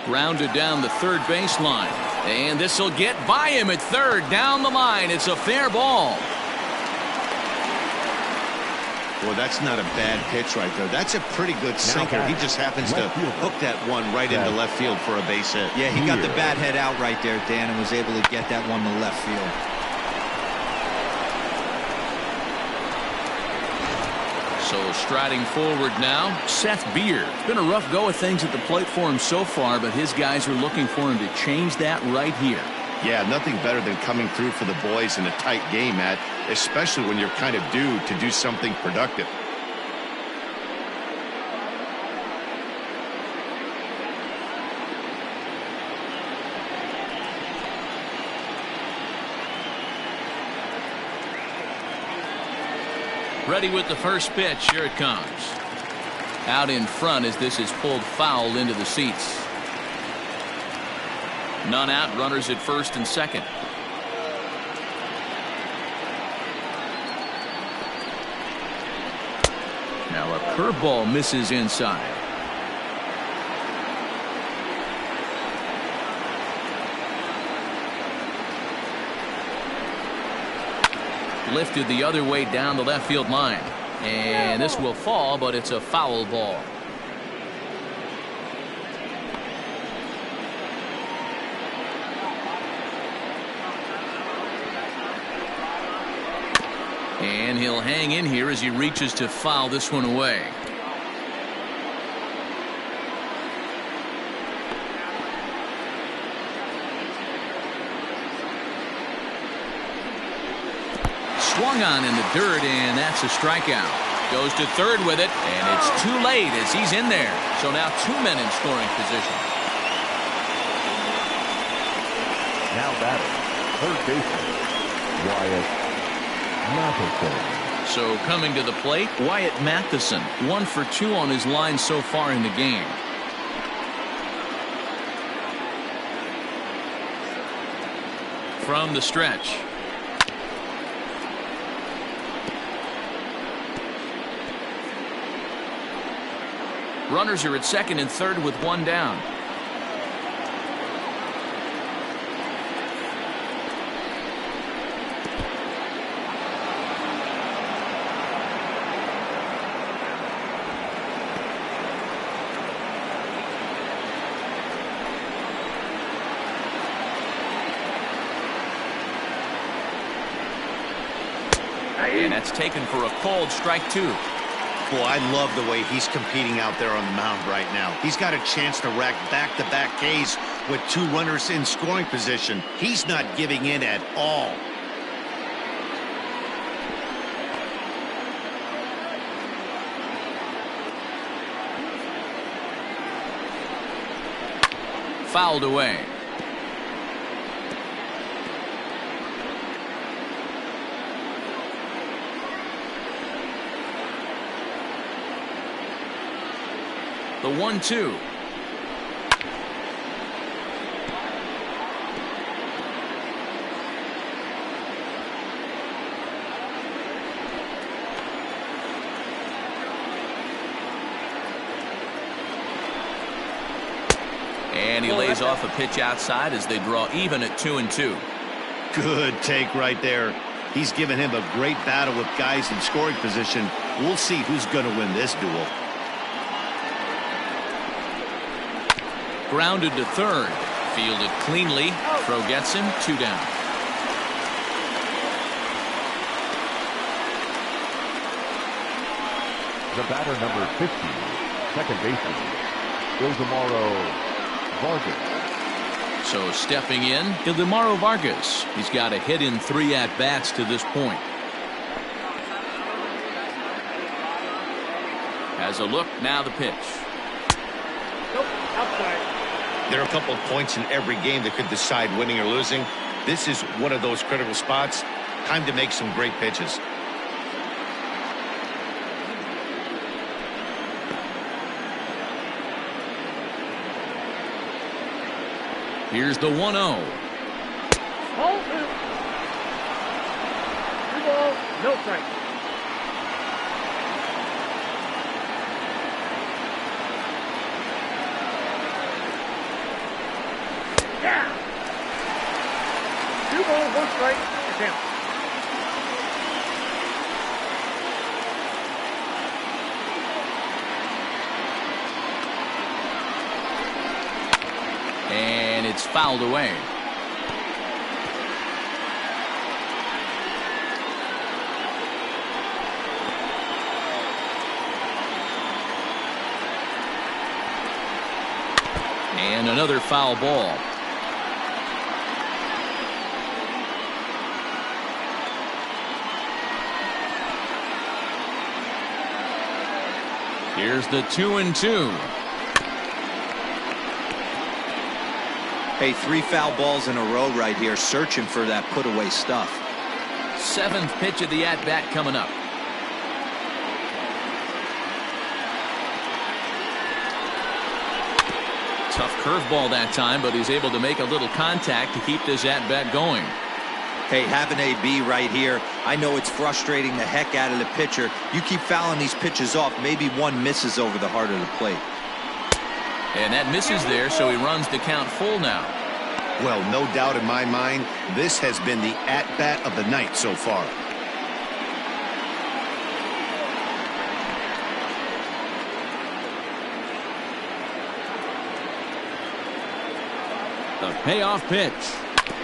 Grounded down the third baseline. And this will get by him at third. Down the line. It's a fair ball. Well, that's not a bad pitch right there. That's a pretty good sinker. He just happens to hook that one right into left field for a base hit. Yeah, he got the bat head out right there, Dan, and was able to get that one to left field. So striding forward now, Seth Beer. It's been a rough go of things at the plate for him so far, but his guys are looking for him to change that right here. Yeah, nothing better than coming through for the boys in a tight game, Matt, especially when you're kind of due to do something productive. Ready with the first pitch. Here it comes. Out in front as this is pulled foul into the seats. None out. Runners at first and second. Now a curveball misses inside. Lifted the other way down the left field line. And this will fall, but it's a foul ball. And he'll hang in here as he reaches to foul this one away. Swung on in the dirt, and that's a strikeout. Goes to third with it, and it's too late as he's in there. So now 2 men in scoring position. Now batting, third baseman, Wyatt Matheson. So coming to the plate, Wyatt Matheson, 1 for 2 on his line so far in the game. From the stretch. Runners are at second and third with 1 down. And that's taken for a cold strike 2. Boy, I love the way he's competing out there on the mound right now. He's got a chance to rack back-to-back Ks with 2 runners in scoring position. He's not giving in at all. Fouled away. The 1-2. And he lays off a pitch outside as they draw even at 2-2. Good take right there. He's given him a great battle with guys in scoring position. We'll see who's going to win this duel. Grounded to third. Fielded cleanly. Throw gets him. 2 down. The batter number 50, second baseman, Ildemaro Vargas. So stepping in, Ildemaro Vargas. He's got a hit in 3 at-bats to this point. Has a look, now the pitch. Nope, outside. There are a couple of points in every game that could decide winning or losing. This is one of those critical spots. Time to make some great pitches. Here's the 1-0. Ball 2. 2 balls, no strike. Yeah. 2 balls, 1 strike. It's out. And it's fouled away. And another foul ball. Here's the 2-2. Hey, 3 foul balls in a row right here, searching for that put-away stuff. 7th pitch of the at-bat coming up. Tough curveball that time, but he's able to make a little contact to keep this at-bat going. Hey, have an AB right here. I know it's frustrating the heck out of the pitcher. You keep fouling these pitches off, maybe one misses over the heart of the plate. And that misses there, so he runs the count full now. Well, no doubt in my mind, this has been the at-bat of the night so far. The payoff pitch.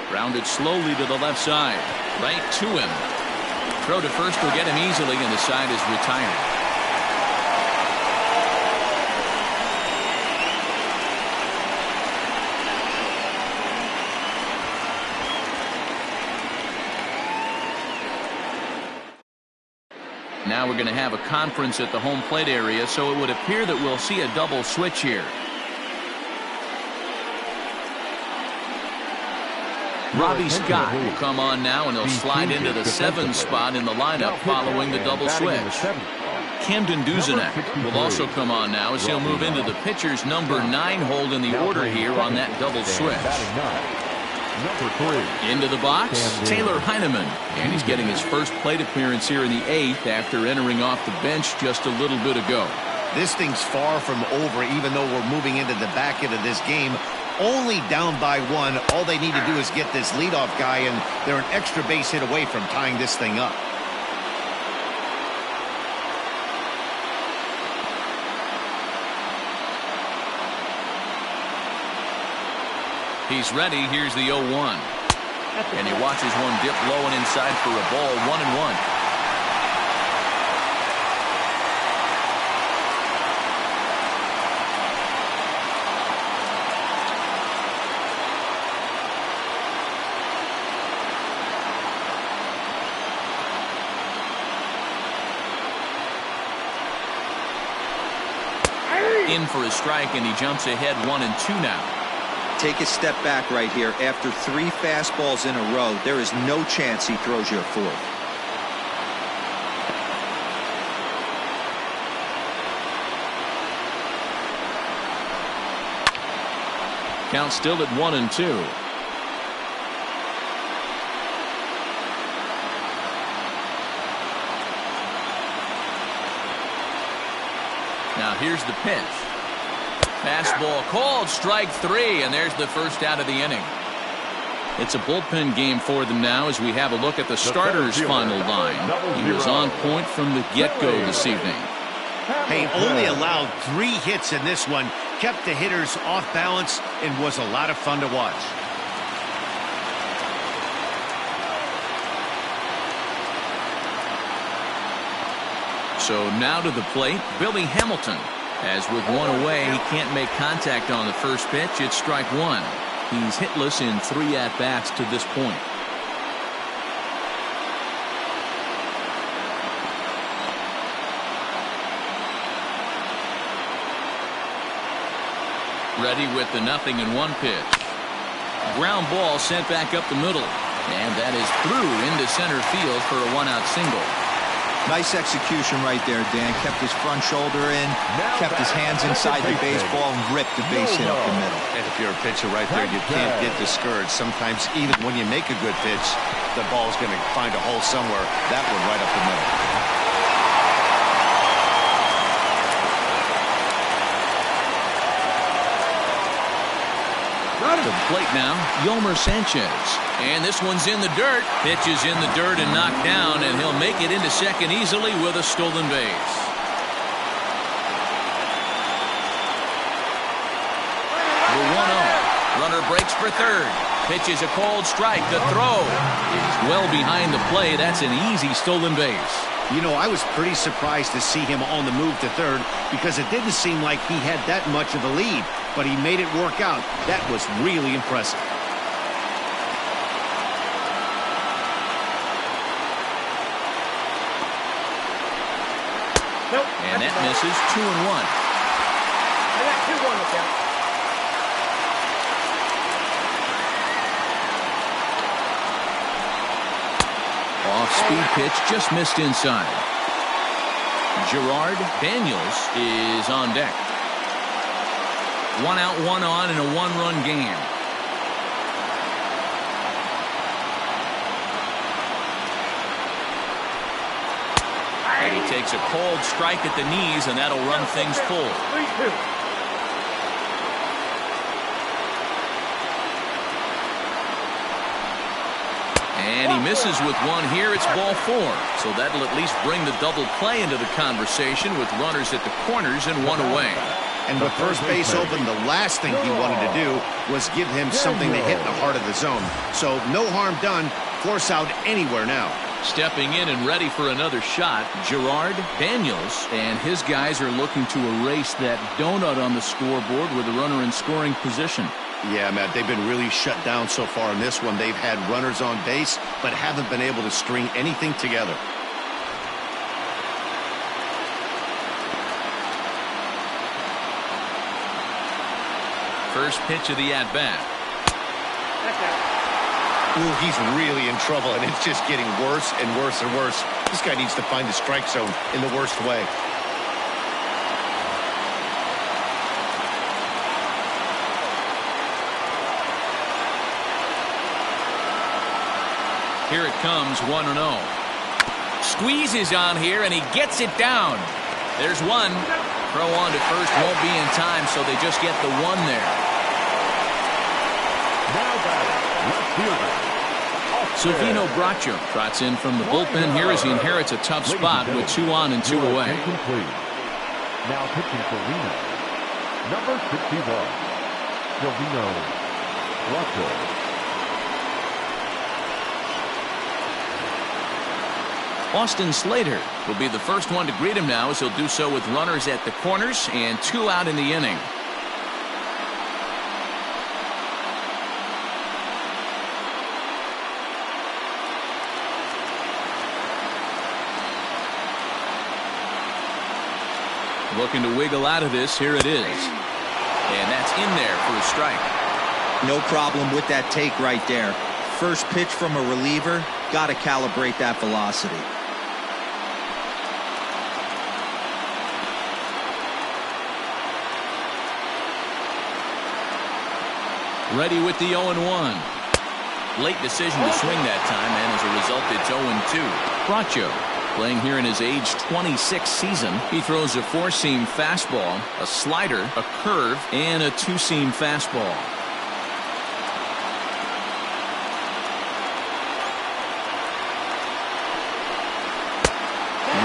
Grounded slowly to the left side. Right to him. Throw to first will get him easily, and the side is retired. Now we're going to have a conference at the home plate area, so it would appear that we'll see a double switch here. Robbie Scott will come on now, and he'll slide into the 7th spot in the lineup following the double switch. Camden Duzenek will also come on now as he'll move into the pitcher's number 9 hold in the order here on that double switch. Number 3. Into the box, Taylor Heineman. And he's getting his first plate appearance here in the 8th after entering off the bench just a little bit ago. This thing's far from over, even though we're moving into the back end of this game. Only down by 1. All they need to do is get this leadoff guy, and they're an extra base hit away from tying this thing up. He's ready. Here's the 0-1. And he watches one dip low and inside for a ball. 1-1. In for a strike, and he jumps ahead 1-2 now. Take a step back right here. After 3 fastballs in a row, there is no chance he throws you a 4th. Count still at 1-2. Now here's the pitch. Fastball called, strike 3, and there's the first out of the inning. It's a bullpen game for them now as we have a look at the starter's final line. He was on point from the get-go this evening. Hey, only allowed 3 hits in this one, kept the hitters off balance, and was a lot of fun to watch. So now to the plate, Billy Hamilton. As with one away, he can't make contact on the first pitch. It's strike one. He's hitless in 3 at-bats to this point. Ready with the 0-1 pitch. Ground ball sent back up the middle. And that is through into center field for a 1-out single. Nice execution right there, Dan. Kept his front shoulder in, kept his hands inside the baseball, and ripped the base hit up the middle. And if you're a pitcher right there, you can't get discouraged. Sometimes even when you make a good pitch, the ball's going to find a hole somewhere. That one right up the middle. To the plate now, Yolmer Sanchez. And this one's in the dirt. Pitch is in the dirt and knocked down, and he'll make it into second easily with a stolen base. The 1-0. Runner breaks for third. Pitch is a cold strike. The throw is well behind the play. That's an easy stolen base. You know, I was pretty surprised to see him on the move to third because it didn't seem like he had that much of a lead, but he made it work out. That was really impressive. Nope. And that misses. 2-1. I got 2-1 with that. Off-speed pitch just missed inside. Gerard Daniels is on deck. 1 out, 1 on in a 1-run game. And he takes a cold strike at the knees, and that'll run things full. 3-2. And he misses with one here. It's ball 4. So that'll at least bring the double play into the conversation with runners at the corners and 1 away. And with first base open, the last thing he wanted to do was give him something to hit in the heart of the zone. So no harm done. Force out anywhere now. Stepping in and ready for another shot, Gerard Daniels, and his guys are looking to erase that donut on the scoreboard with a runner in scoring position. Yeah, Matt, they've been really shut down so far in this one. They've had runners on base, but haven't been able to string anything together. First pitch of the at-bat. Ooh, he's really in trouble, and it's just getting worse and worse and worse. This guy needs to find the strike zone in the worst way. Here it comes, 1-0. Squeezes on here, and he gets it down. There's one. Throw on to first won't be in time, so they just get the 1 there. Now batting, left fielder. Silvino Bracho trots in from the bullpen here as he inherits a tough spot with 2 on and 2 away. Complete. Now pitching for Reno, number 61, Silvino Bracho. Austin Slater will be the first one to greet him now as he'll do so with runners at the corners and 2 out in the inning. Looking to wiggle out of this. Here it is. And that's in there for a strike. No problem with that take right there. First pitch from a reliever, got to calibrate that velocity. Ready with the 0-1. Late decision to swing that time, and as a result, it's 0-2. Bracho, playing here in his age 26 season, he throws a 4-seam fastball, a slider, a curve, and a 2-seam fastball.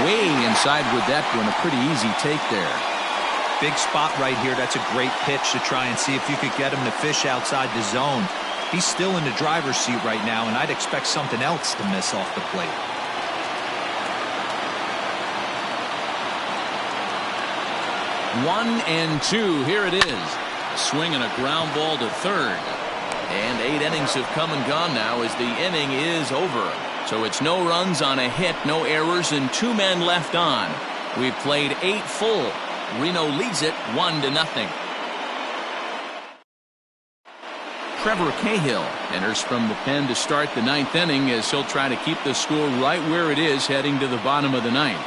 Way inside with that one, a pretty easy take there. Big spot right here. That's a great pitch to try and see if you could get him to fish outside the zone. He's still in the driver's seat right now, and I'd expect something else to miss off the plate. 1-2. Here it is. A swing and a ground ball to third. And 8 innings have come and gone now as the inning is over. So it's no runs on a hit, no errors, and 2 men left on. We've played 8 full. Reno leads it 1-0. Trevor Cahill enters from the pen to start the 9th inning as he'll try to keep the score right where it is heading to the bottom of the 9th.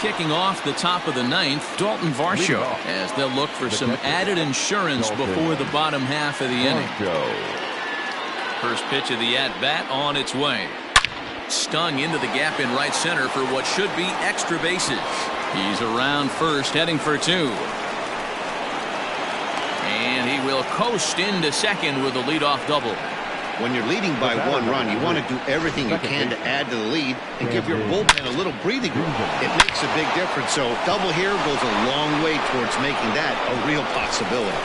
Kicking off the top of the 9th, Dalton Varsho, as they'll look for some added insurance before the bottom half of the inning. First pitch of the at-bat on its way. Stung into the gap in right center for what should be extra bases. He's around first, heading for 2. And he will coast into second with a leadoff double. When you're leading by 1 run, you want to do everything you can to add to the lead and give your bullpen a little breathing room. It makes a big difference, so double here goes a long way towards making that a real possibility.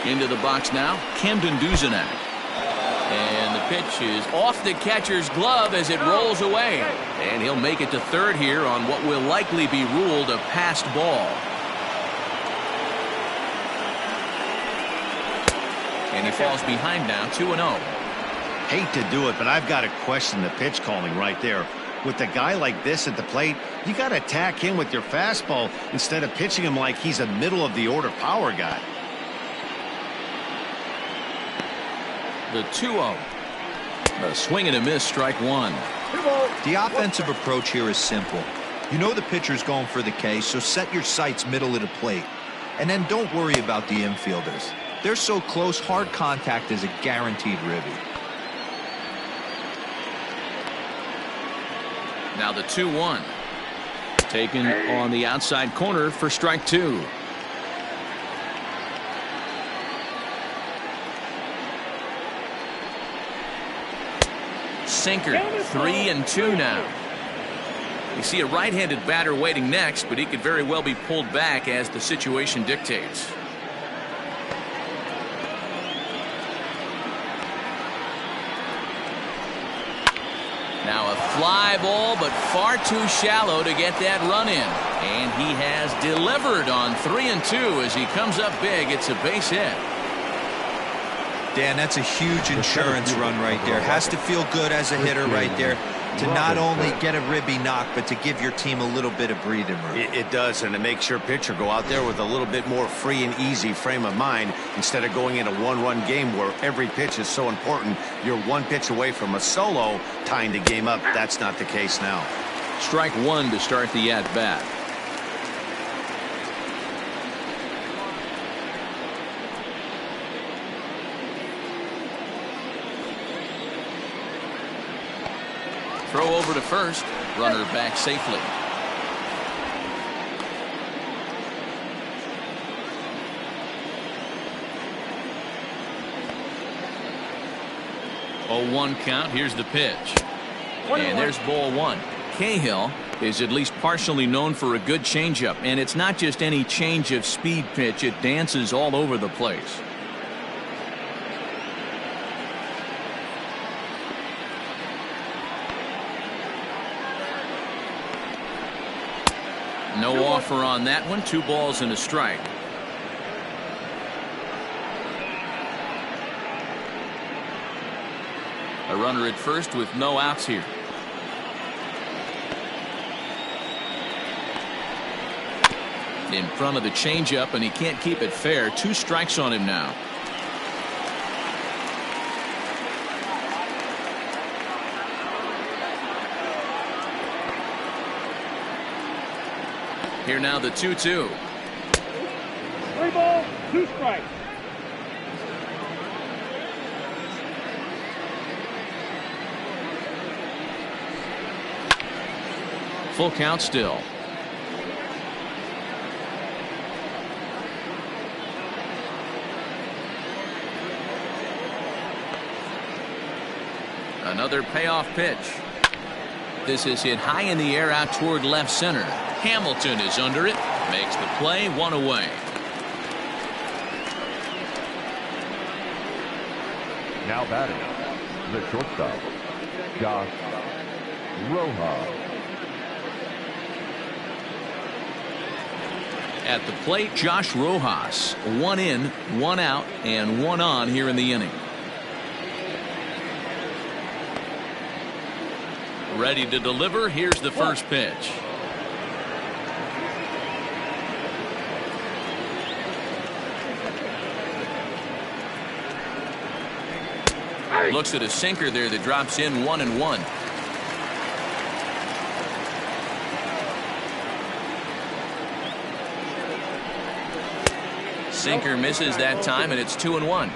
Into the box now, Camden Duzenak. And the pitch is off the catcher's glove as it rolls away. And he'll make it to third here on what will likely be ruled a passed ball. And he falls behind now, 2-0. Hate to do it, but I've got to question the pitch calling right there. With a guy like this at the plate, you got to attack him with your fastball instead of pitching him like he's a middle-of-the-order power guy. The 2-0. A swing and a miss, strike 1. The offensive approach here is simple. You know the pitcher's going for the K, so set your sights middle of the plate. And then don't worry about the infielders. They're so close, hard contact is a guaranteed ribby. Now the 2-1. Taken on the outside corner for strike 2. Sinker, 3-2 now. You see a right-handed batter waiting next, but he could very well be pulled back as the situation dictates. Now a fly ball, but far too shallow to get that run in. And he has delivered on 3-2 as he comes up big. It's a base hit. Dan, that's a huge insurance run right there. Has to feel good as a hitter right there to not only get a ribby knock, but to give your team a little bit of breathing room. It does, and it makes your pitcher go out there with a little bit more free and easy frame of mind instead of going in a one-run game where every pitch is so important. You're 1 pitch away from a solo, tying the game up. That's not the case now. Strike 1 to start the at-bat. Throw over to first. Runner back safely. Oh, 1 count. Here's the pitch. And there's ball 1. Cahill is at least partially known for a good changeup. And it's not just any change of speed pitch. It dances all over the place. No offer on that one. 2 balls and a strike. A runner at first with no outs here. In front of the changeup, and he can't keep it fair. 2 strikes on him now. Here now the 2-2. 3 balls, 2 strikes. Full count still. Another payoff pitch. This is hit high in the air out toward left center. Hamilton is under it. Makes the play, 1 away. Now batting, the shortstop, Josh Rojas. At the plate, Josh Rojas. 1 in, 1 out, and 1 on here in the inning. Ready to deliver. Here's the first pitch. Looks at a sinker there that drops in 1-1. Sinker misses that time, and it's 2-1.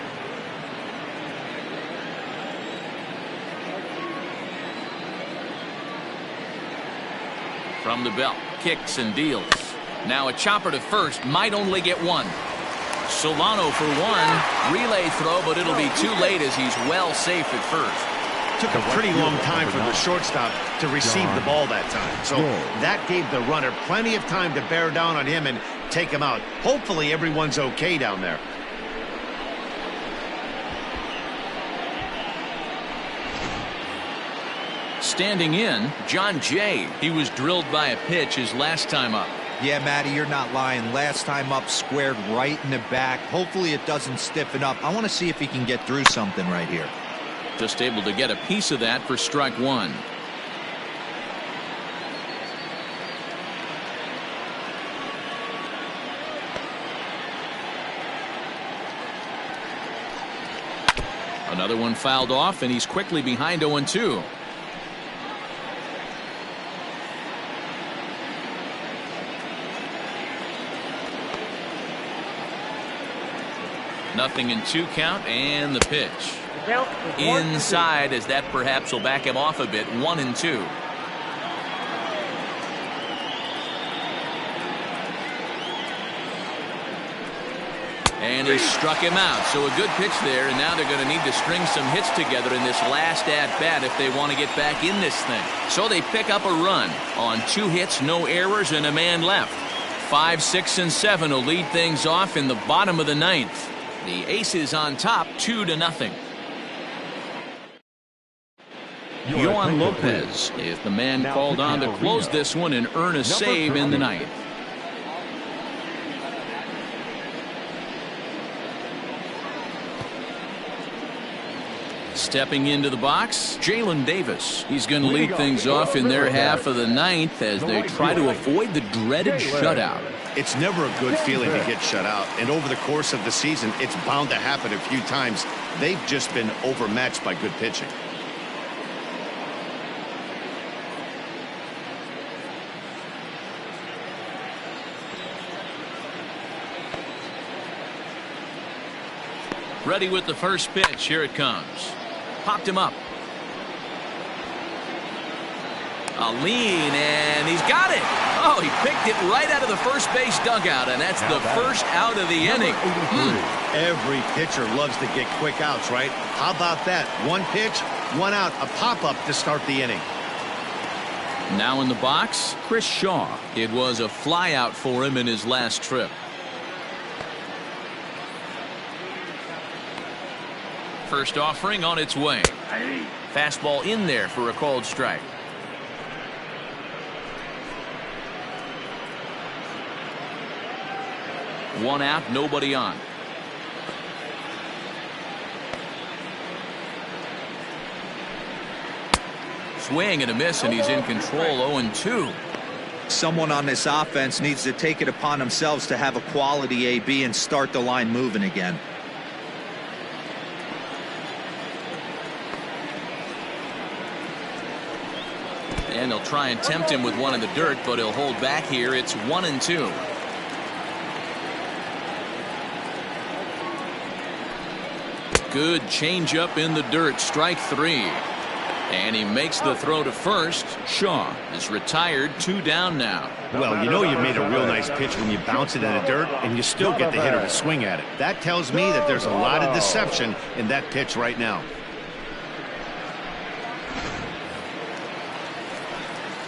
From the belt, kicks and deals. Now a chopper to first, might only get 1. Solano for 1. Relay throw, but it'll be too late as he's well safe at first. Took a pretty long time for the shortstop to receive the ball that time. So that gave the runner plenty of time to bear down on him and take him out. Hopefully everyone's okay down there. Standing in, John Jay. He was drilled by a pitch his last time up. Yeah, Matty, you're not lying. Last time up, squared right in the back. Hopefully it doesn't stiffen up. I want to see if he can get through something right here. Just able to get a piece of that for strike 1. Another one fouled off, and he's quickly behind 0-2. Nothing in 2 count, and the pitch. Inside, as that perhaps will back him off a bit. 1-2. And he struck him out. So a good pitch there, and now they're going to need to string some hits together in this last at-bat if they want to get back in this thing. So they pick up a run on 2 hits, no errors, and a man left. 5, 6, and 7 will lead things off in the bottom of the 9th. The Aces on top, 2-0. Yohan Lopez is the man called on to close this one and earn a save in the 9th. Stepping into the box, Jalen Davis. He's going to lead things off in their half of the 9th as they try to avoid the dreaded shutout. It's never a good feeling to get shut out, and over the course of the season, it's bound to happen a few times. They've just been overmatched by good pitching. Ready with the first pitch. Here it comes. Popped him up. A lean, and he's got it. Oh, he picked it right out of the first base dugout, and that's the first out of the inning. Every pitcher loves to get quick outs, right? How about that? 1 pitch, 1 out, a pop-up to start the inning. Now in the box, Chris Shaw. It was a fly out for him in his last trip. First offering on its way. Fastball in there for a called strike. One out, nobody on. Swing and a miss, and he's in control. 0-2. Someone on this offense needs to take it upon themselves to have a quality AB and start the line moving again. And they'll try and tempt him with one in the dirt, but he'll hold back here. It's 1-2. Good changeup in the dirt. Strike 3. And he makes the throw to first. Shaw is retired. 2 down now. Well, you know you made a real nice pitch when you bounce it in the dirt and you still get the hitter to swing at it. That tells me that there's a lot of deception in that pitch right now.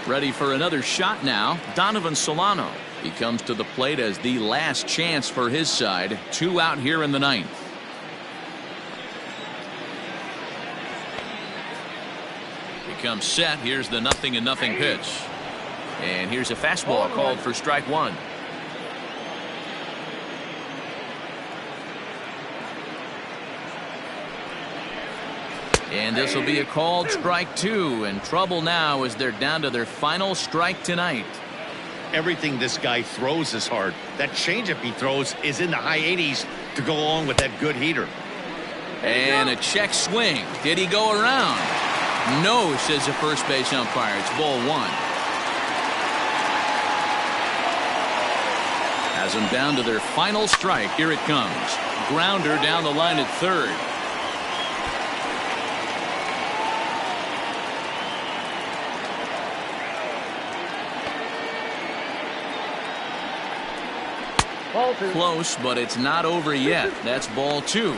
Ready for another shot now. Donovan Solano. He comes to the plate as the last chance for his side. 2 out here in the 9th. He comes set. Here's the 0-0 pitch. And here's a fastball called for strike 1. And this will be a called strike 2. And trouble now as they're down to their final strike tonight. Everything this guy throws is hard. That changeup he throws is in the high 80s to go along with that good heater. And a check swing. Did he go around? No, says the first base umpire. It's ball 1. Has them down to their final strike. Here it comes. Grounder down the line at third. Close, but it's not over yet. That's ball 2.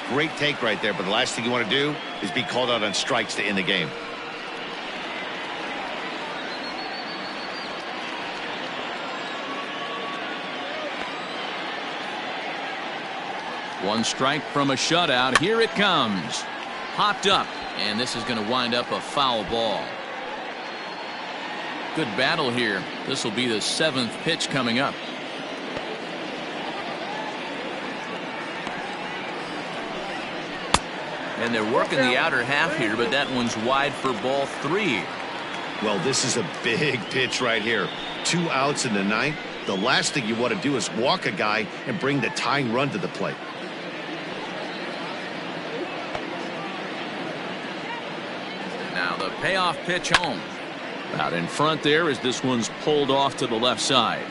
Great take right there, but the last thing you want to do is be called out on strikes to end the game. One strike from a shutout. Here it comes. Hopped up, and this is going to wind up a foul ball. Good battle here. This will be the 7th pitch coming up. And they're working the outer half here, but that one's wide for ball 3. Well, this is a big pitch right here. 2 outs in the 9th. The last thing you want to do is walk a guy and bring the tying run to the plate. Now the payoff pitch home. Out in front there as this one's pulled off to the left side.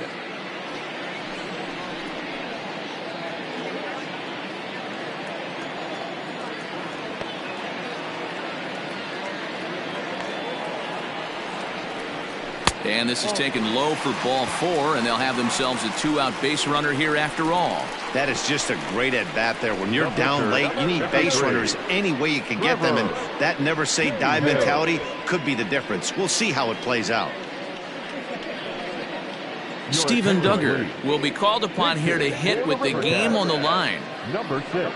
And this is taken low for ball 4, and they'll have themselves a 2-out base runner here after all. That is just a great at-bat there. When you're down late, you need base runners any way you can get them, and that never-say-die mentality could be the difference. We'll see how it plays out. Steven Duggar will be called upon here to hit with the game on the line. Number 6,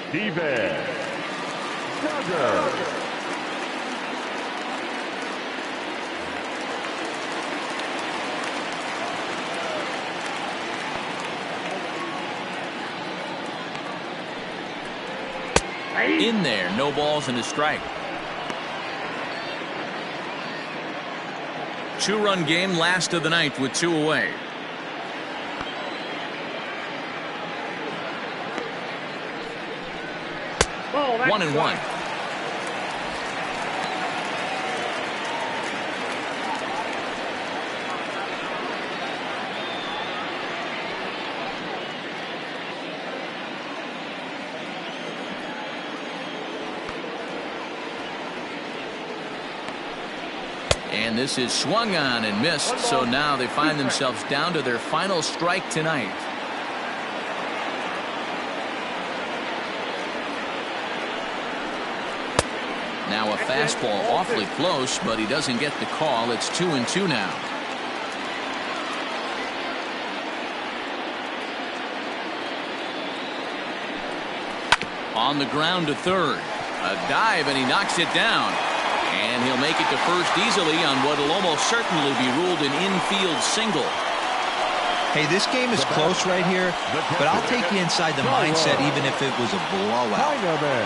Steven Duggar. In there, no balls and a strike. 2-run game, last of the 9th with 2 away. Ball, 1-1. And this is swung on and missed, so now they find themselves down to their final strike tonight. Now a fastball awfully close, but he doesn't get the call. It's 2-2 now. On the ground to third. A dive, and he knocks it down. And he'll make it to first easily on what will almost certainly be ruled an infield single. Hey, this game is close right here, but I'll take you inside the mindset even if it was a blowout.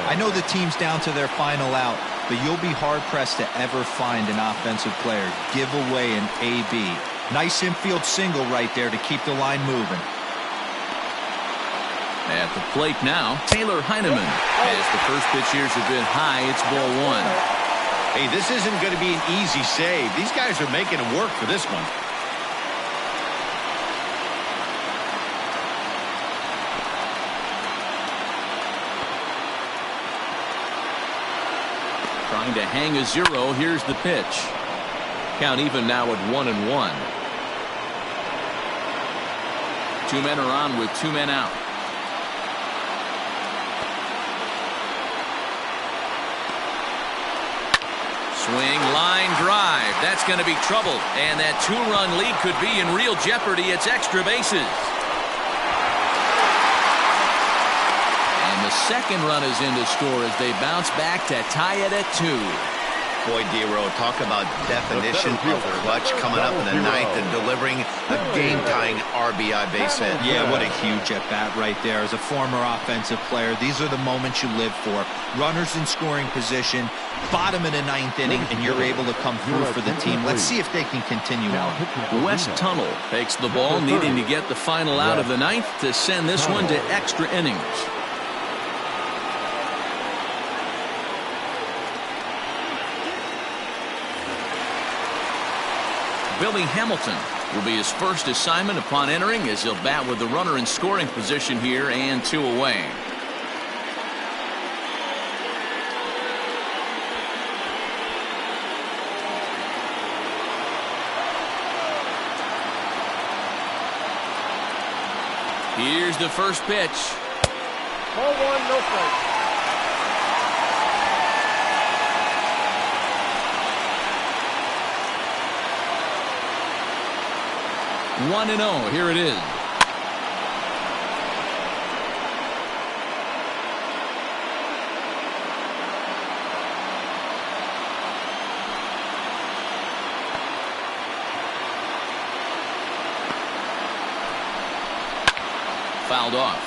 I know the team's down to their final out, but you'll be hard-pressed to ever find an offensive player give away an AB. Nice infield single right there to keep the line moving. At the plate now, Taylor Heineman. As the first pitch here's a bit high, it's ball 1. Hey, this isn't going to be an easy save. These guys are making it work for this one. Trying to hang a 0. Here's the pitch. Count even now at 1-1. 2 men are on with 2 men out. Swing, line drive. That's going to be trouble, and that 2-run lead could be in real jeopardy. It's extra bases. And the second run is in to score as they bounce back to tie it at 2. Boy, Dero, talk about definition of clutch coming up in the ninth and delivering a game-tying RBI base hit. Yeah, what a huge at-bat right there. As a former offensive player, these are the moments you live for. Runners in scoring position, bottom of the ninth inning, and you're able to come through for the team. Let's see if they can continue on. West Tunnel takes the ball, needing to get the final out of the ninth to send this one to extra innings. Billy Hamilton will be his first assignment upon entering, as he'll bat with the runner in scoring position here and 2 away. Here's the first pitch. Ball 1, no strike. 1-0. Here it is. Fouled off.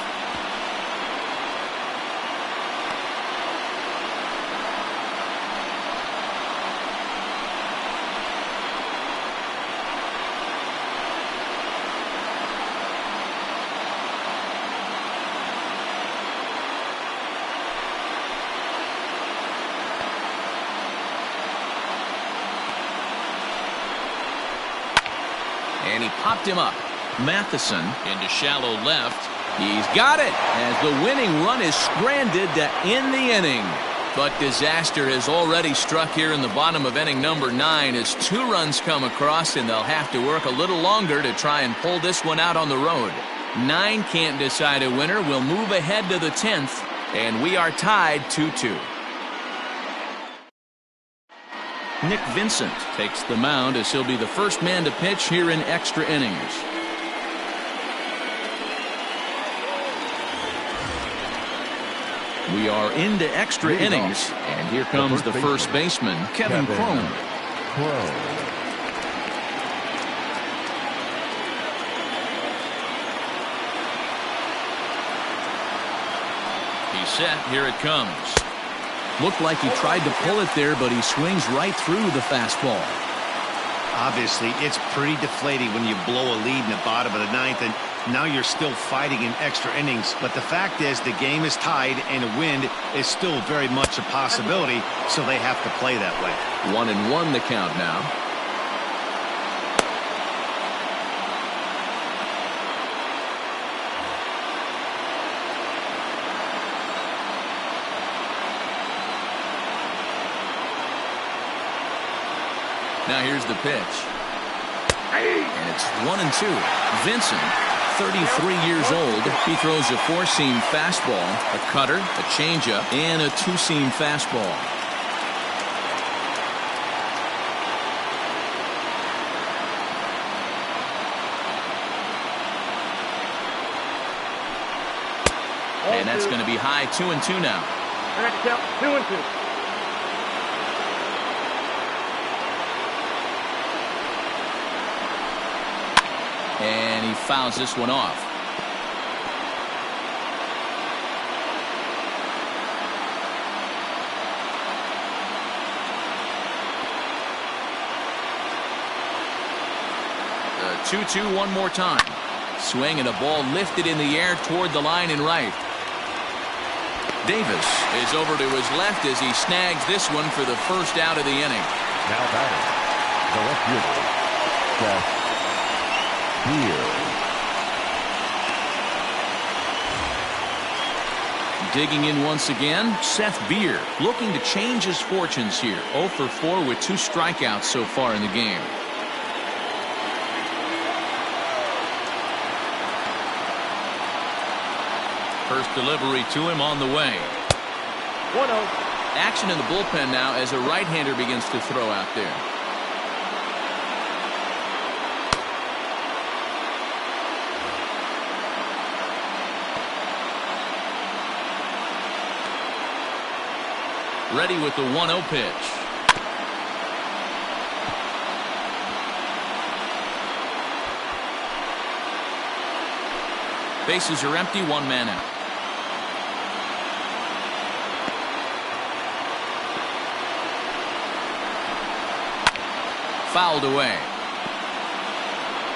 And he popped him up. Matheson into shallow left. He's got it as the winning run is stranded to end the inning. But disaster has already struck here in the bottom of inning number 9 as 2 runs come across, and they'll have to work a little longer to try and pull this one out on the road. 9 can't decide a winner. We'll move ahead to the 10th, and we are tied 2-2. Nick Vincent takes the mound as he'll be the first man to pitch here in extra innings. We are into extra innings, and here comes the first baseman, Kevin Cron. He's set. Here it comes. Looked like he tried to pull it there, but he swings right through the fastball. Obviously, it's pretty deflating when you blow a lead in the bottom of the ninth, and now you're still fighting in extra innings. But the fact is, the game is tied, and a win is still very much a possibility, so they have to play that way. 1-1 the count now. Now here's the pitch. And it's 1-2. Vincent, 33 years old. He throws a 4-seam fastball, a cutter, a changeup, and a 2-seam fastball. And that's going to be high. 2-2 now. All right, count 2-2. And he fouls this one off. The 2-2 one more time. Swing and a ball lifted in the air toward the line and right. Davis is over to his left as he snags this one for the first out of the inning. Now batting, the left fielder, Seth Beer. Digging in once again, Seth Beer, looking to change his fortunes here. 0 for 4 with 2 strikeouts so far in the game. First delivery to him on the way. 1-0. Action in the bullpen now as a right-hander begins to throw out there. Ready with the 1-0 pitch. Bases are empty, 1 man out. Fouled away.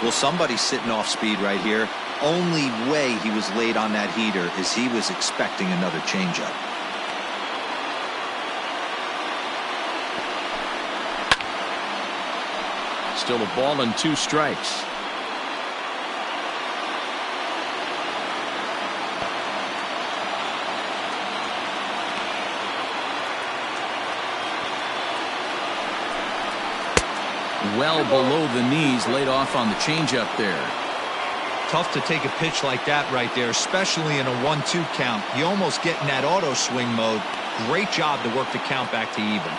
Well, somebody's sitting off speed right here. Only way he was late on that heater is he was expecting another changeup. Still a ball and 2 strikes. Well below the knees, laid off on the changeup there. Tough to take a pitch like that right there, especially in a 1-2 count. You almost get in that auto swing mode. Great job to work the count back to even.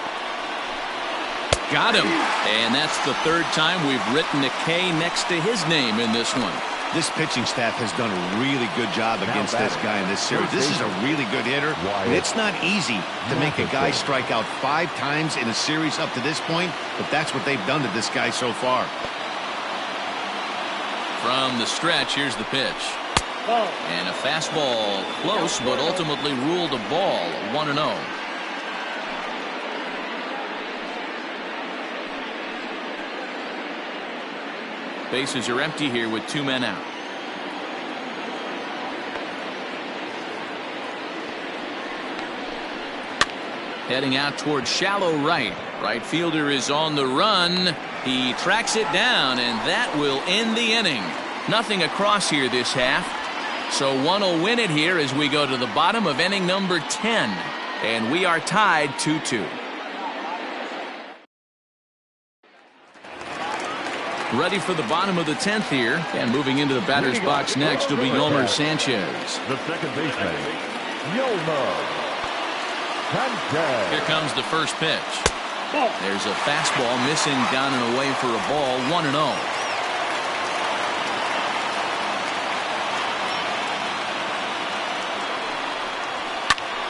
Got him. And that's the 3rd time we've written a K next to his name in this one. This pitching staff has done a really good job against this guy in this series. This is a really good hitter, and it's not easy to make a guy strike out 5 times in a series up to this point, but that's what they've done to this guy so far. From the stretch, here's the pitch. And a fastball close, but ultimately ruled a ball, 1-0. Bases are empty here with 2 men out. Heading out towards shallow right. Right fielder is on the run. He tracks it down, and that will end the inning. Nothing across here this half. So one will win it here as we go to the bottom of inning number 10. And we are tied 2-2. Ready for the bottom of the 10th here. And moving into the batter's box next will be Yolmer Sanchez. The second baseman, Yolmer Sanchez. Here comes the first pitch. There's a fastball missing down and away for a ball, 1-0.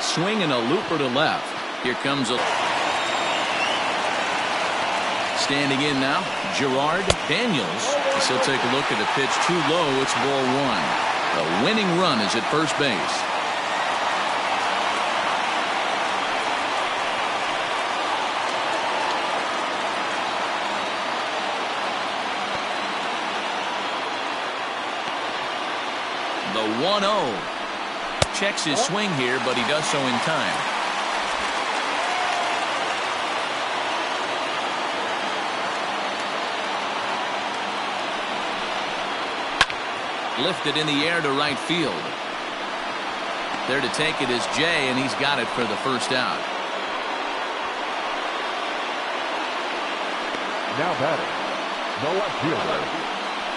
Swing and a looper to left. Here comes a... Standing in now, Gerard Daniels. As he'll take a look at a pitch too low. It's ball 1. A winning run is at first base. The 1-0. Checks his swing here, but he does so in time. Lifted in the air to right field. There to take it is Jay, and he's got it for the first out. Now batting, the left fielder,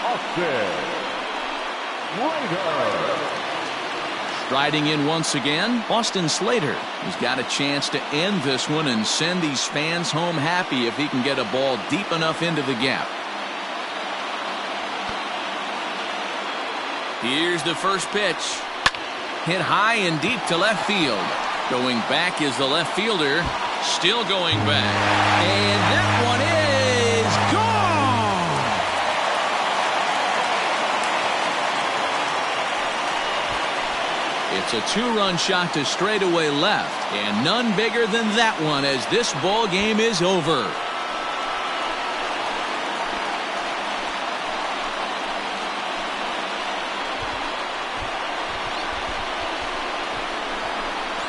Austin Slater. Striding in once again, Austin Slater. He's got a chance to end this one and send these fans home happy if he can get a ball deep enough into the gap. Here's the first pitch. Hit high and deep to left field. Going back is the left fielder. Still going back. And that one is gone! It's a 2-run shot to straightaway left. And none bigger than that one as this ball game is over.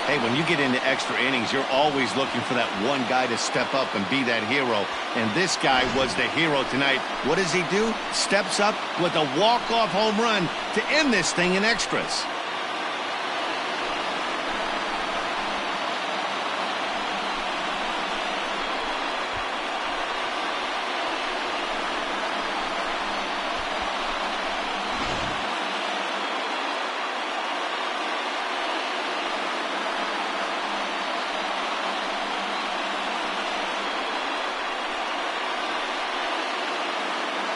Hey, when you get into extra innings, you're always looking for that one guy to step up and be that hero. And this guy was the hero tonight. What does he do? Steps up with a walk-off home run to end this thing in extras.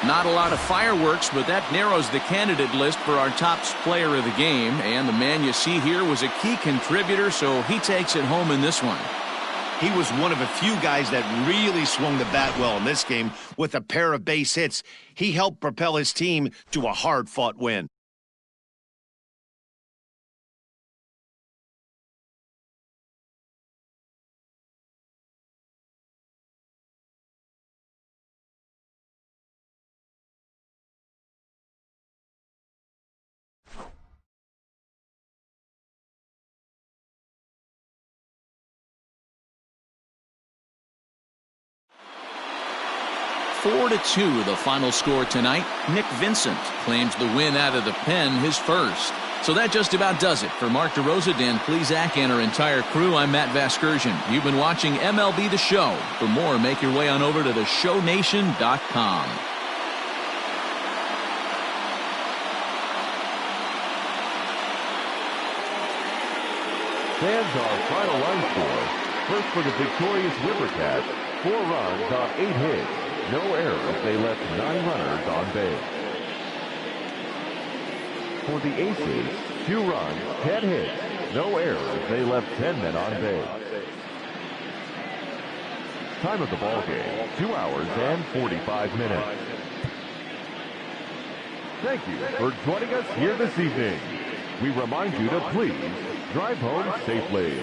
Not a lot of fireworks, but that narrows the candidate list for our top player of the game. And the man you see here was a key contributor, so he takes it home in this one. He was one of a few guys that really swung the bat well in this game with a pair of base hits. He helped propel his team to a hard-fought win. Four to 2, the final score tonight. Nick Vincent claims the win out of the pen, his first. So that just about does it. For Mark DeRosa, Dan Plesac, and our entire crew, I'm Matt Vasgersian. You've been watching MLB The Show. For more, make your way on over to theshownation.com. Fans, our final line score. First for the victorious Rivercats, 4 runs on 8 hits. No errors. They left 9 runners on base. For the Aces, 2 runs, 10 hits. No errors. They left 10 men on base. Time of the ball game, 2 hours and 45 minutes. Thank you for joining us here this evening. We remind you to please drive home safely.